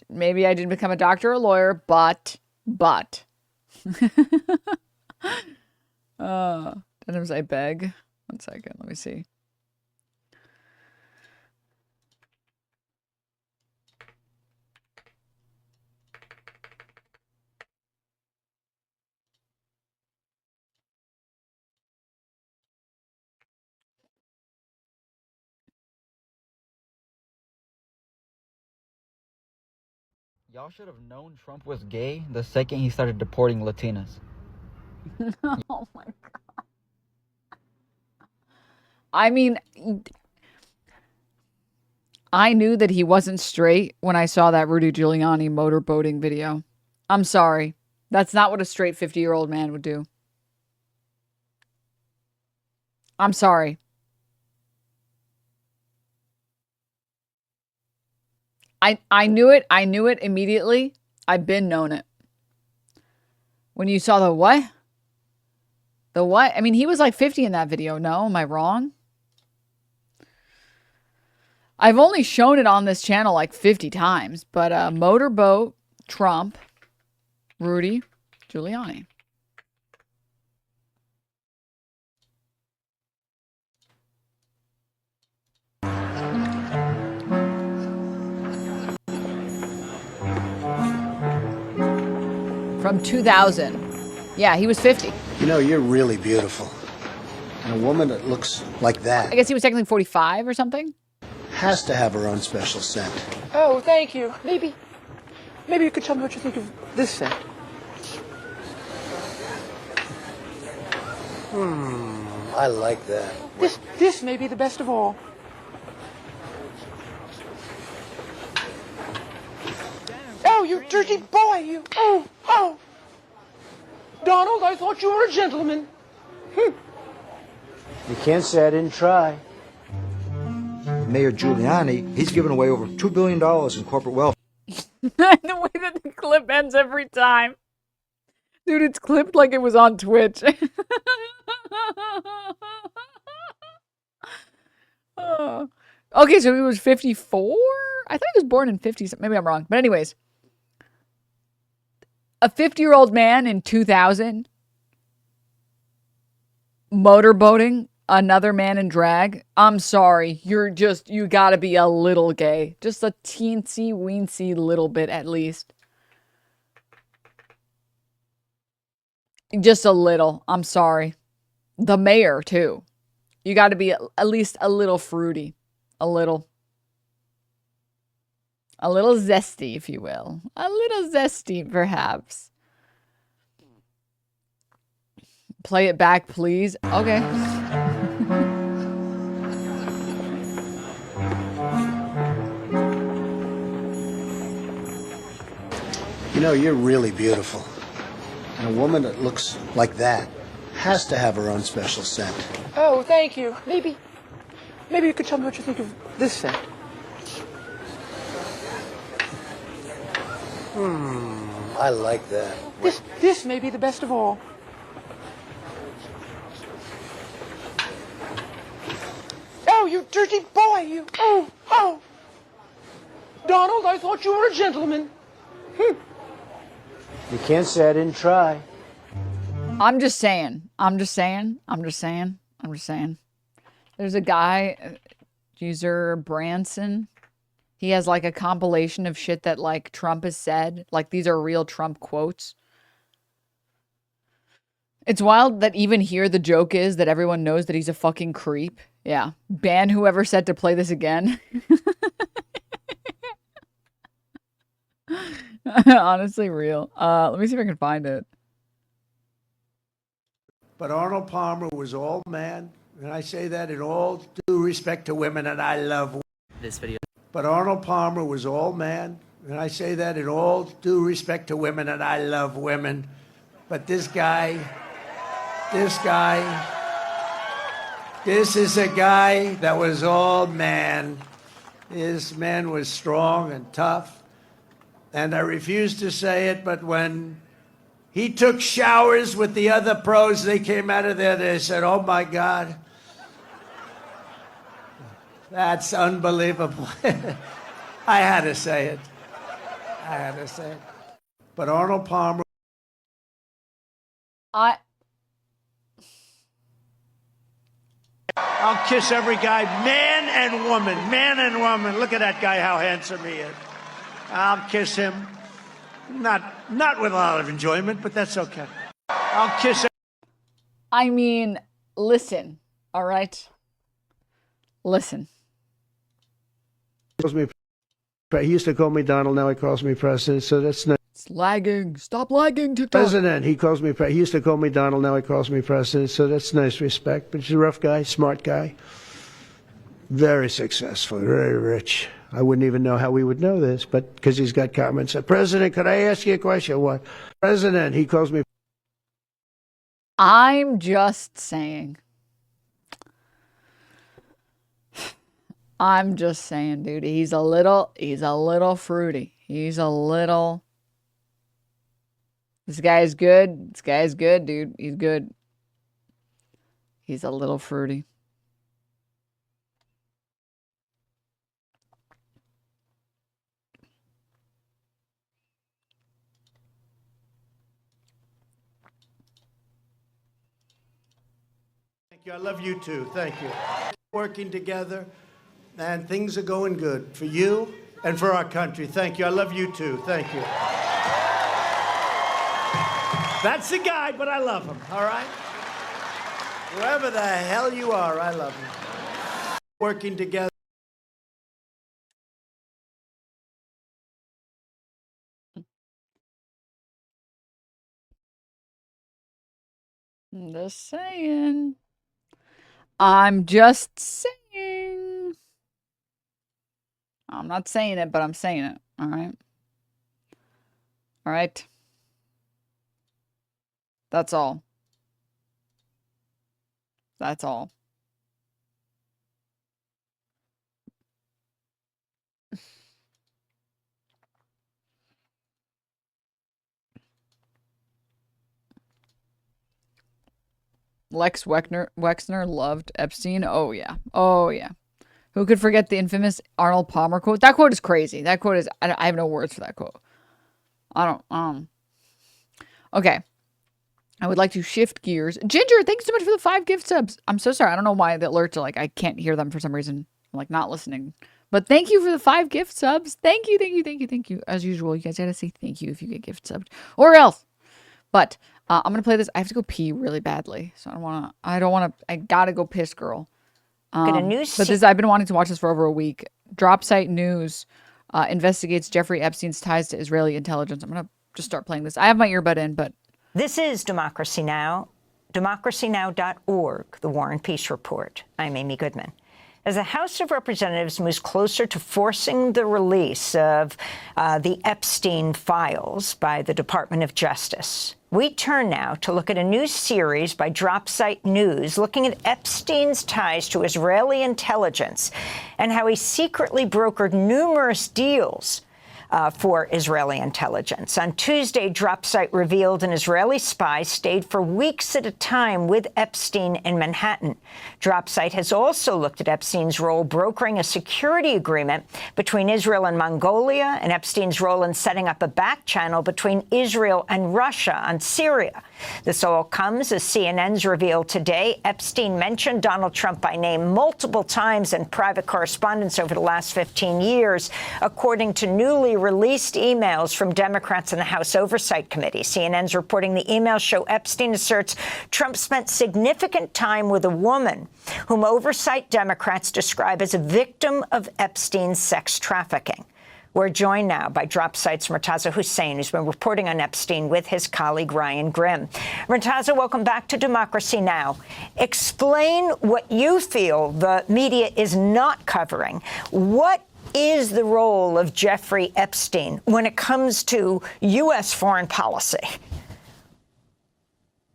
Maybe I didn't become a doctor or a lawyer, but. Denims, I beg. 1 second, let me see. Y'all should have known Trump was gay the second he started deporting Latinas. Oh my God. I mean, I knew that he wasn't straight when I saw that Rudy Giuliani motorboating video. I'm sorry. That's not what a straight 50-year-old man would do. I'm sorry. I knew it. I knew it immediately. I've been known it. When you saw the what? The what? I mean, he was like 50 in that video. No, am I wrong? I've only shown it on this channel like 50 times, but motorboat, Trump, Rudy Giuliani. From 2000. Yeah, he was 50. You know, you're really beautiful. And a woman that looks like that I guess he was technically 45 or something. has to have her own special scent. Oh, thank you. Maybe you could tell me what you think of this scent. I like that. This may be the best of all. Oh, you dirty boy, you. Oh. Donald, I thought you were a gentleman. You can't say I didn't try. Mayor Giuliani, he's given away over $2 billion in corporate wealth. The way that the clip ends every time. Dude, it's clipped like it was on Twitch. Oh. Okay, so he was 54? I thought he was born in 50. Maybe I'm wrong. But anyways. A 50-year-old man in 2000 motorboating another man in drag. I'm sorry. You gotta be a little gay. Just a teensy weensy little bit at least. Just a little. I'm sorry. The mayor, too. You gotta be at least a little fruity. A little. A little zesty, if you will. A little zesty, perhaps. Play it back, please. Okay. You know, you're really beautiful. And a woman that looks like that has to have her own special scent. Oh, thank you. Maybe you could tell me what you think of this scent. I like that. This may be the best of all. Oh, you dirty boy, you. Oh. Donald, I thought you were a gentleman. You can't say I didn't try. I'm just saying. There's a guy, user Branson. He has like a compilation of shit that like Trump has said. Like these are real Trump quotes. It's wild that even here the joke is that everyone knows that he's a fucking creep. Yeah. Ban whoever said to play this again. Honestly, real. Let me see if I can find it. But Arnold Palmer was all man, and I say that in all due respect to women, and I love This video. But Arnold Palmer was all man, and I say that in all due respect to women, and I love women. But this is a guy that was all man. This man was strong and tough, and I refuse to say it, but when he took showers with the other pros, they came out of there, they said, oh my God, that's unbelievable. I had to say it. But Arnold Palmer. I'll kiss every guy, man and woman. Look at that guy, how handsome he is. I'll kiss him. Not with a lot of enjoyment, but that's okay. I'll kiss him. I mean, listen, all right? Listen. He used to call me Donald, now he calls me President, so that's nice. It's lagging. Stop lagging, TikTok. President, he calls me, he used to call me Donald, now he calls me President, so that's nice respect. But he's a rough guy, smart guy. Very successful, very rich. I wouldn't even know how we would know this, but because he's got comments. President, could I ask you a question? What? President, he calls me. I'm just saying. Dude. He's a little fruity. This guy is good, dude. He's good. He's a little fruity. Thank you. I love you too. Thank you. Working together, and things are going good for you and for our country. Thank you. I love you too. Thank you. That's the guy, but I love him. All right? Whoever the hell you are, I love him. Working together. Just saying. I'm just saying. I'm not saying it, but I'm saying it. All right. All right. That's all. That's all. Lex Wexner loved Epstein. Oh, yeah. Oh, yeah. Who could forget the infamous Arnold Palmer quote? That quote is crazy. That quote is... I have no words for that quote. I don't... Okay. I would like to shift gears. Ginger, thanks so much for the 5 gift subs. I'm so sorry. I don't know why the alerts are like... I can't hear them for some reason. I'm like not listening. But thank you for the 5 gift subs. Thank you, thank you, thank you, thank you. As usual, you guys gotta say thank you if you get gift subbed. Or else. But... I'm going to play this. I have to go pee really badly. So I don't want to, I got to go piss, girl. But I've been wanting to watch this for over a week. Drop Site News investigates Jeffrey Epstein's ties to Israeli intelligence. I'm going to just start playing this. I have my earbud in, but. This is Democracy Now!, democracynow.org, the War and Peace Report. I'm Amy Goodman. As the House of Representatives moves closer to forcing the release of the Epstein files by the Department of Justice, we turn now to look at a new series by Drop Site News looking at Epstein's ties to Israeli intelligence and how he secretly brokered numerous deals for Israeli intelligence. On Tuesday, DropSite revealed an Israeli spy stayed for weeks at a time with Epstein in Manhattan. DropSite has also looked at Epstein's role brokering a security agreement between Israel and Mongolia, and Epstein's role in setting up a back channel between Israel and Russia on Syria. This all comes as CNN's revealed today. Epstein mentioned Donald Trump by name multiple times in private correspondence over the last 15 years, according to newly released emails from Democrats in the House Oversight Committee. CNN's reporting the emails show Epstein asserts Trump spent significant time with a woman whom oversight Democrats describe as a victim of Epstein's sex trafficking. We're joined now by DropSite's Murtaza Hussain, who's been reporting on Epstein with his colleague Ryan Grim. Murtaza, welcome back to Democracy Now! Explain what you feel the media is not covering. What is the role of Jeffrey Epstein when it comes to U.S. foreign policy?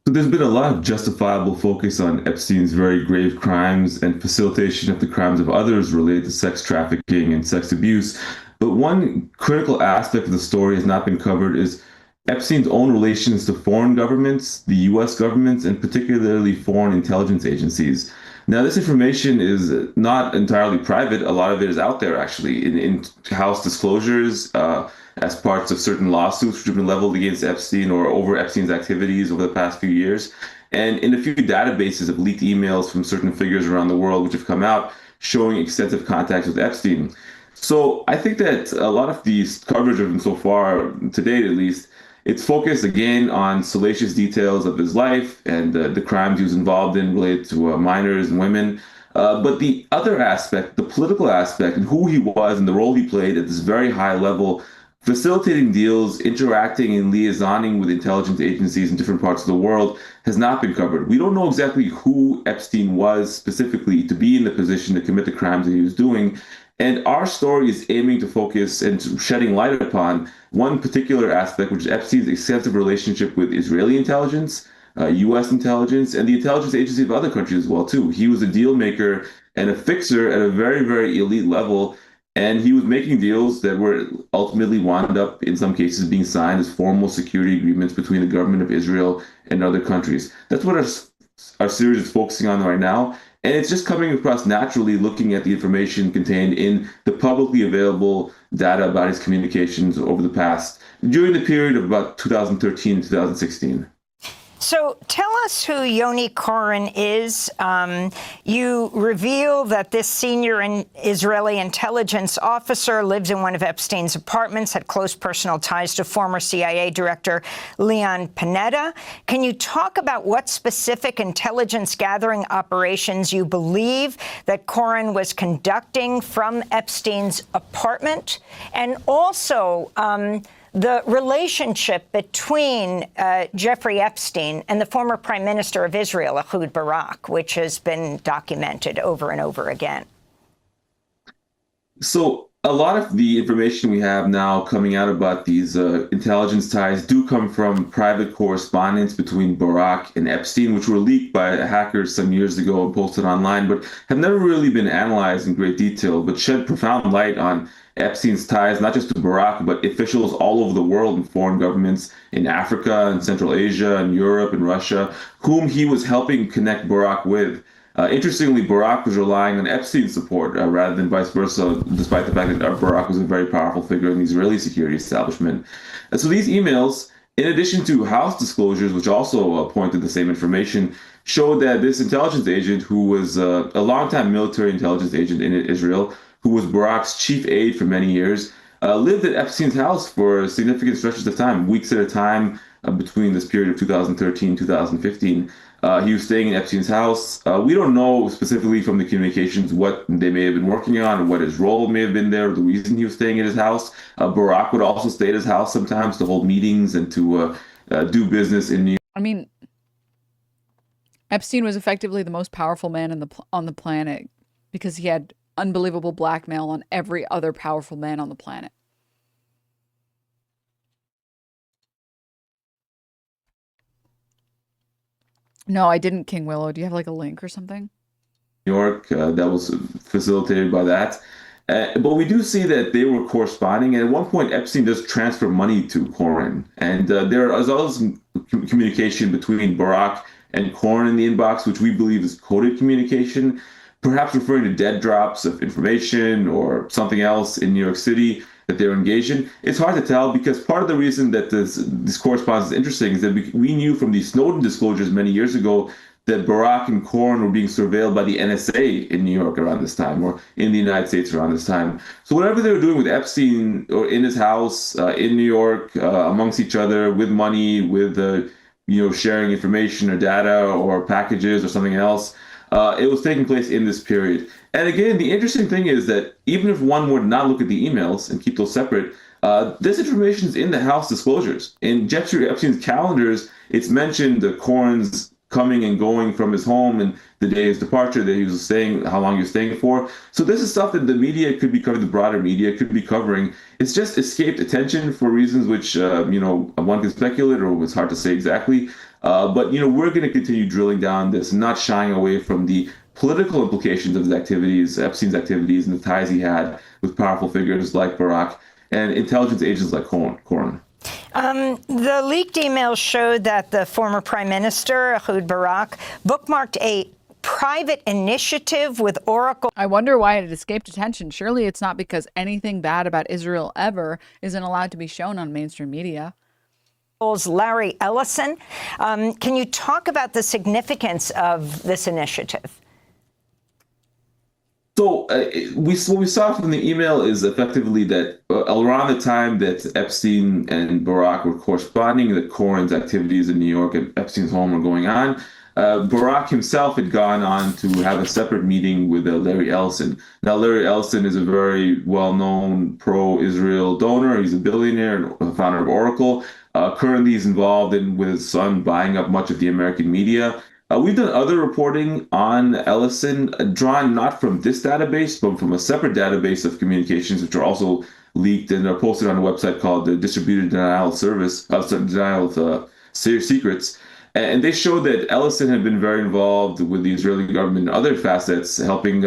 So there's been a lot of justifiable focus on Epstein's very grave crimes and facilitation of the crimes of others related to sex trafficking and sex abuse. But one critical aspect of the story has not been covered is Epstein's own relations to foreign governments, the U.S. governments, and particularly foreign intelligence agencies. Now, this information is not entirely private. A lot of it is out there, actually, in House disclosures, as parts of certain lawsuits which have been leveled against Epstein or over Epstein's activities over the past few years, and in a few databases of leaked emails from certain figures around the world which have come out showing extensive contacts with Epstein. So I think that a lot of the coverage of him so far, to date at least, it's focused again on salacious details of his life and the crimes he was involved in related to minors and women. But the other aspect, the political aspect, and who he was and the role he played at this very high level, facilitating deals, interacting and liaisoning with intelligence agencies in different parts of the world, has not been covered. We don't know exactly who Epstein was specifically to be in the position to commit the crimes that he was doing. And our story is aiming to focus and shedding light upon one particular aspect, which is Epstein's extensive relationship with Israeli intelligence, U.S. intelligence, and the intelligence agency of other countries as well, too. He was a deal maker and a fixer at a very, very elite level. And he was making deals that were ultimately wound up, in some cases, being signed as formal security agreements between the government of Israel and other countries. That's what our series is focusing on right now. And it's just coming across naturally looking at the information contained in the publicly available data about his communications over the past, during the period of about 2013 and 2016. So tell us who Yoni Koren is. You reveal that this senior Israeli intelligence officer lives in one of Epstein's apartments, had close personal ties to former CIA Director Leon Panetta. Can you talk about what specific intelligence gathering operations you believe that Koren was conducting from Epstein's apartment? And also, the relationship between Jeffrey Epstein and the former Prime Minister of Israel, Ehud Barak, which has been documented over and over again. So a lot of the information we have now coming out about these intelligence ties do come from private correspondence between Barak and Epstein, which were leaked by hackers some years ago and posted online, but have never really been analyzed in great detail, but shed profound light on Epstein's ties, not just to Barak, but officials all over the world in foreign governments in Africa and Central Asia and Europe and Russia, whom he was helping connect Barak with. Interestingly, Barak was relying on Epstein's support rather than vice versa, despite the fact that Barak was a very powerful figure in the Israeli security establishment. And so these emails, in addition to House disclosures, which also point to the same information, showed that this intelligence agent, who was a longtime military intelligence agent in Israel, who was Barak's chief aide for many years, lived at Epstein's house for significant stretches of time, weeks at a time, between this period of 2013 and 2015. He was staying in Epstein's house. We don't know specifically from the communications what they may have been working on or what his role may have been there, or the reason he was staying at his house. Barak would also stay at his house sometimes to hold meetings and to do business in New York. I mean, Epstein was effectively the most powerful man on the planet because he had unbelievable blackmail on every other powerful man on the planet. No, I didn't, King Willow. Do you have like a link or something? New York, that was facilitated by that. But we do see that they were corresponding. And at one point, Epstein does transfer money to Coren. And there is also communication between Barak and Coren in the inbox, which we believe is coded communication, perhaps referring to dead drops of information or something else in New York City that they're engaged in. It's hard to tell because part of the reason that this correspondence is interesting is that we knew from the Snowden disclosures many years ago that Barak and Coren were being surveilled by the NSA in New York around this time, or in the United States around this time. So whatever they were doing with Epstein or in his house in New York, amongst each other, with money, with sharing information or data or packages or something else, it was taking place in this period. And again, the interesting thing is that even if one would not look at the emails and keep those separate, this information is in the House disclosures. In Jeffrey Epstein's calendars, it's mentioned the Coren's coming and going from his home and the day of his departure, that he was staying, how long he was staying for. So this is stuff that the media could be covering, the broader media could be covering. It's just escaped attention for reasons which, one can speculate, or it's hard to say exactly. But we're going to continue drilling down this, not shying away from the political implications of his activities, Epstein's activities, and the ties he had with powerful figures like Barak and intelligence agents like Coren. The leaked emails showed that the former prime minister, Ehud Barak, bookmarked a private initiative with Oracle. I wonder why it escaped attention. Surely it's not because anything bad about Israel ever isn't allowed to be shown on mainstream media. Larry Ellison. Can you talk about the significance of this initiative? So what we saw from the email is effectively that around the time that Epstein and Barak were corresponding, that Coren's activities in New York at Epstein's home were going on. Barak himself had gone on to have a separate meeting with Larry Ellison. Now, Larry Ellison is a very well-known pro-Israel donor. He's a billionaire and founder of Oracle. Currently, he's involved with his son buying up much of the American media. We've done other reporting on Ellison, drawn not from this database, but from a separate database of communications, which are also leaked and are posted on a website called the Distributed Denial Service, Denial of Secrets. And they show that Ellison had been very involved with the Israeli government in other facets, helping,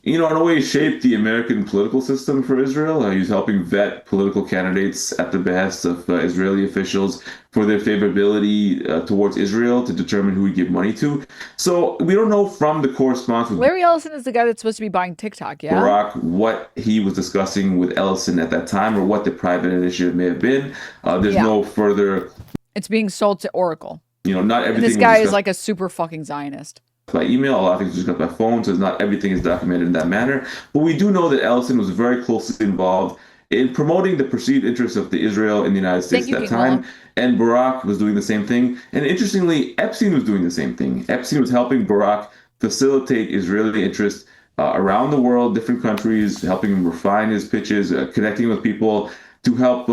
in a way, shape the American political system for Israel. He was helping vet political candidates at the behest of Israeli officials for their favorability towards Israel to determine who we give money to. So we don't know from the correspondence with Larry Ellison is the guy that's supposed to be buying TikTok, yeah? Barak what he was discussing with Ellison at that time, or what the private initiative may have been. There's no further... It's being sold to Oracle. Not everything... And this guy is like a super fucking Zionist. By email, a lot of things are discussed by phone, so not everything is documented in that manner. But we do know that Ellison was very closely involved in promoting the perceived interests of the Israel in the United States at that time. And Barak was doing the same thing. And interestingly, Epstein was doing the same thing. Epstein was helping Barak facilitate Israeli interests around the world, different countries, helping him refine his pitches, connecting with people to help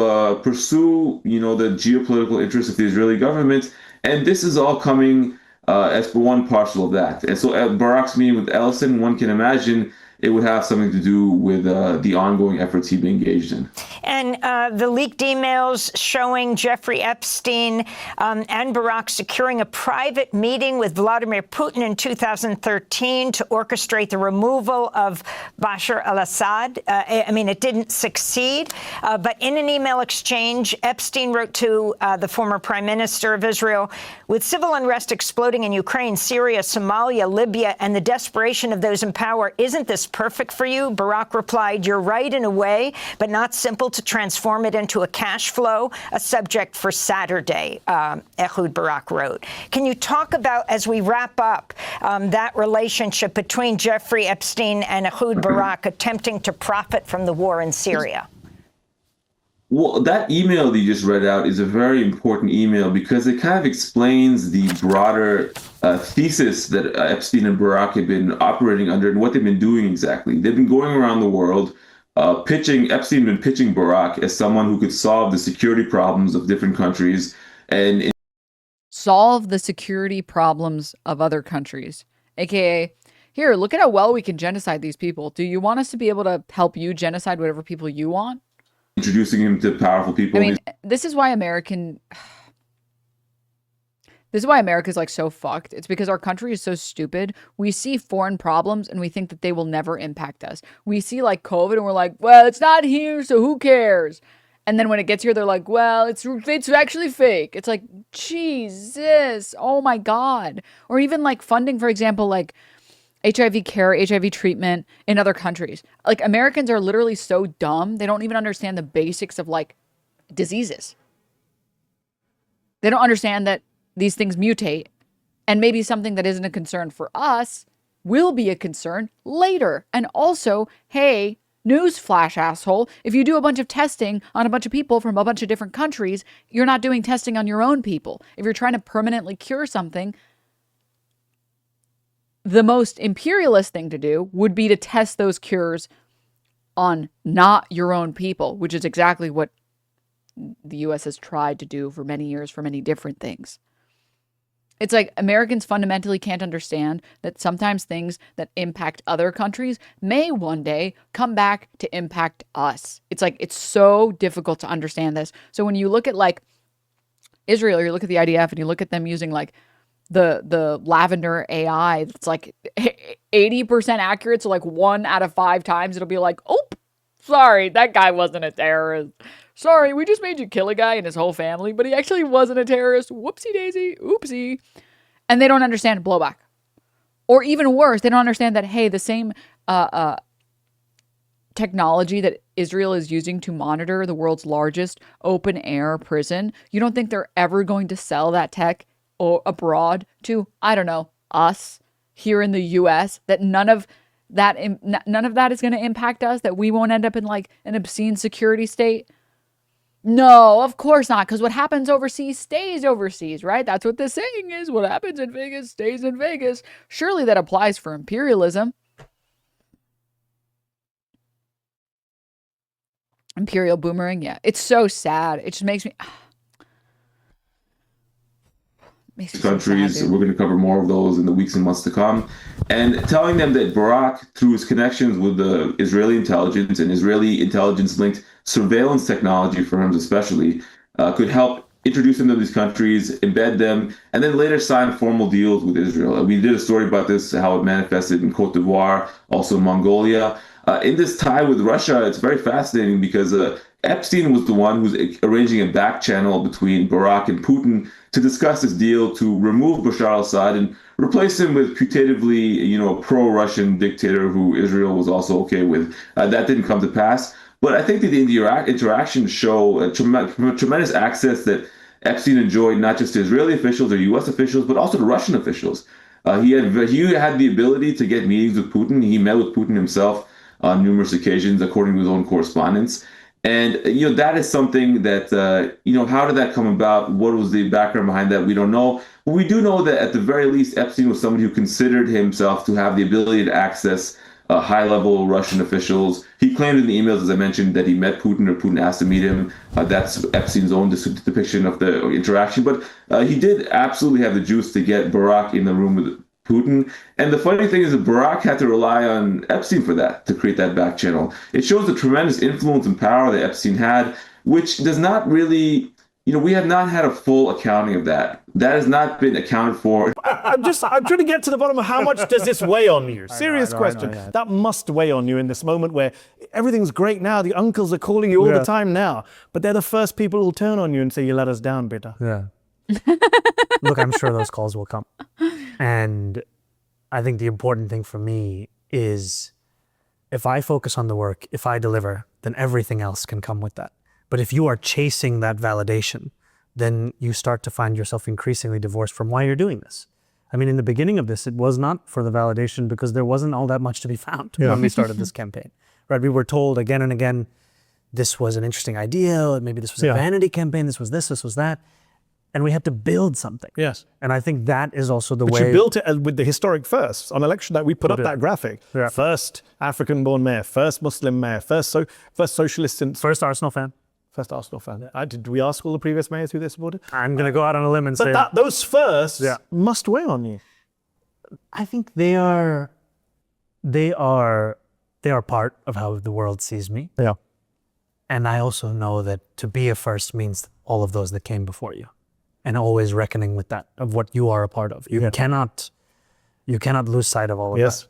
pursue, the geopolitical interests of the Israeli government. And this is all coming as for one parcel of that. And so at Barak's meeting with Ellison, one can imagine it would have something to do with the ongoing efforts he'd be engaged in. And the leaked emails showing Jeffrey Epstein and Barak securing a private meeting with Vladimir Putin in 2013 to orchestrate the removal of Bashar al-Assad. It didn't succeed. But in an email exchange, Epstein wrote to the former prime minister of Israel, with civil unrest exploding in Ukraine, Syria, Somalia, Libya, and the desperation of those in power, isn't this perfect for you? Barak replied, "You're right in a way, but not simple to transform it into a cash flow, a subject for Saturday," Ehud Barak wrote. Can you talk about, as we wrap up, that relationship between Jeffrey Epstein and Ehud Barak attempting to profit from the war in Syria? Well, that email that you just read out is a very important email because it kind of explains the broader thesis that Epstein and Barak have been operating under and what they've been doing exactly. They've been going around the world Epstein had been pitching Barak as someone who could solve the security problems of different countries and solve the security problems of other countries, aka, here, look at how well we can genocide these people. Do you want us to be able to help you genocide whatever people you want? Introducing him to powerful people. This is why This is why America's like so fucked. It's because our country is so stupid. We see foreign problems and we think that they will never impact us. We see like COVID and we're like, well, it's not here, so who cares? And then when it gets here, they're like, well, it's actually fake. It's like, Jesus, oh my God. Or even like funding, for example, like HIV care, HIV treatment in other countries. Like Americans are literally so dumb. They don't even understand the basics of like diseases. They don't understand that these things mutate, and maybe something that isn't a concern for us will be a concern later. And also, hey, newsflash, asshole, if you do a bunch of testing on a bunch of people from a bunch of different countries, you're not doing testing on your own people. If you're trying to permanently cure something, the most imperialist thing to do would be to test those cures on not your own people, which is exactly what the US has tried to do for many years for many different things. It's like Americans fundamentally can't understand that sometimes things that impact other countries may one day come back to impact us. It's like, it's so difficult to understand this. So when you look at like Israel, or you look at the IDF and you look at them using like the lavender AI, it's like 80% accurate. So like 1 out of 5 times it'll be like, oh, sorry, that guy wasn't a terrorist. Sorry, we just made you kill a guy and his whole family, but he actually wasn't a terrorist. Whoopsie daisy, oopsie. And they don't understand blowback. Or even worse, they don't understand that, hey, the same technology that Israel is using to monitor the world's largest open air prison, you don't think they're ever going to sell that tech abroad to, I don't know, us here in the US, that none of that is going to impact us, that we won't end up in like an obscene security state? No, of course not, because what happens overseas stays overseas, right? That's what the saying is. What happens in Vegas stays in Vegas. Surely that applies for imperialism. Imperial boomerang, yeah. It's so sad. It just makes me... countries. We're going to cover more of those in the weeks and months to come. And telling them that Barak, through his connections with the Israeli intelligence and Israeli intelligence-linked surveillance technology firms especially, could help introduce them to these countries, embed them, and then later sign formal deals with Israel. We did a story about this, how it manifested in Cote d'Ivoire, also Mongolia. In this tie with Russia, it's very fascinating because Epstein was the one who's arranging a back channel between Barak and Putin to discuss this deal to remove Bashar al-Assad and replace him with putatively, pro-Russian dictator who Israel was also okay with. That didn't come to pass. But I think that the interactions show a tremendous access that Epstein enjoyed, not just to Israeli officials or U.S. officials, but also to Russian officials. He had the ability to get meetings with Putin. He met with Putin himself on numerous occasions, according to his own correspondence. And, that is something that, how did that come about? What was the background behind that? We don't know. But we do know that at the very least, Epstein was somebody who considered himself to have the ability to access high-level Russian officials. He claimed in the emails, as I mentioned, that he met Putin or Putin asked to meet him. That's Epstein's own depiction of the interaction. But he did absolutely have the juice to get Barak in the room with Putin. And the funny thing is that Barak had to rely on Epstein for that, to create that back channel. It shows the tremendous influence and power that Epstein had, which does not really, we have not had a full accounting of that. That has not been accounted for. I'm trying to get to the bottom of how much does this weigh on you? Serious question. Yeah. That must weigh on you in this moment where everything's great now. The uncles are calling you all the time now, but they're the first people who'll turn on you and say, you let us down, bitter. Yeah. Look, I'm sure those calls will come. And I think the important thing for me is if I focus on the work, if I deliver, then everything else can come with that. But if you are chasing that validation, then you start to find yourself increasingly divorced from why you're doing this. I mean, in the beginning of this, it was not for the validation because there wasn't all that much to be found when we started this campaign. Right? We were told again and again, this was an interesting idea, maybe this was a vanity campaign, this was that. And we had to build something. Yes. And I think that is also the way... But you built it with the historic firsts. On election night, we put up that graphic. Yeah. First African-born mayor, first Muslim mayor, first socialist... First Arsenal fan. First Arsenal fan. Did we ask all the previous mayors who they supported? I'm going to go out on a limb and say... But those firsts must weigh on you. I think they are part of how the world sees me. Yeah. And I also know that to be a first means all of those that came before you. and always reckoning with that, of what you are a part of. You cannot lose sight of all of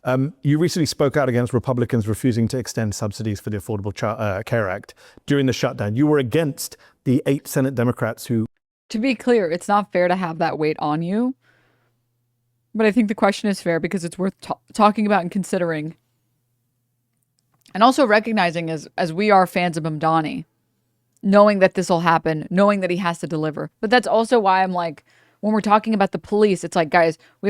that. You recently spoke out against Republicans refusing to extend subsidies for the Affordable Care Act during the shutdown. You were against the 8 Senate Democrats who... To be clear, it's not fair to have that weight on you. But I think the question is fair because it's worth talking about and considering. And also recognizing as we are fans of Mamdani, knowing that this will happen, knowing that he has to deliver. But that's also why I'm like, when we're talking about the police, it's like, guys, he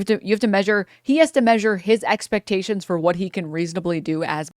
has to measure his expectations for what he can reasonably do as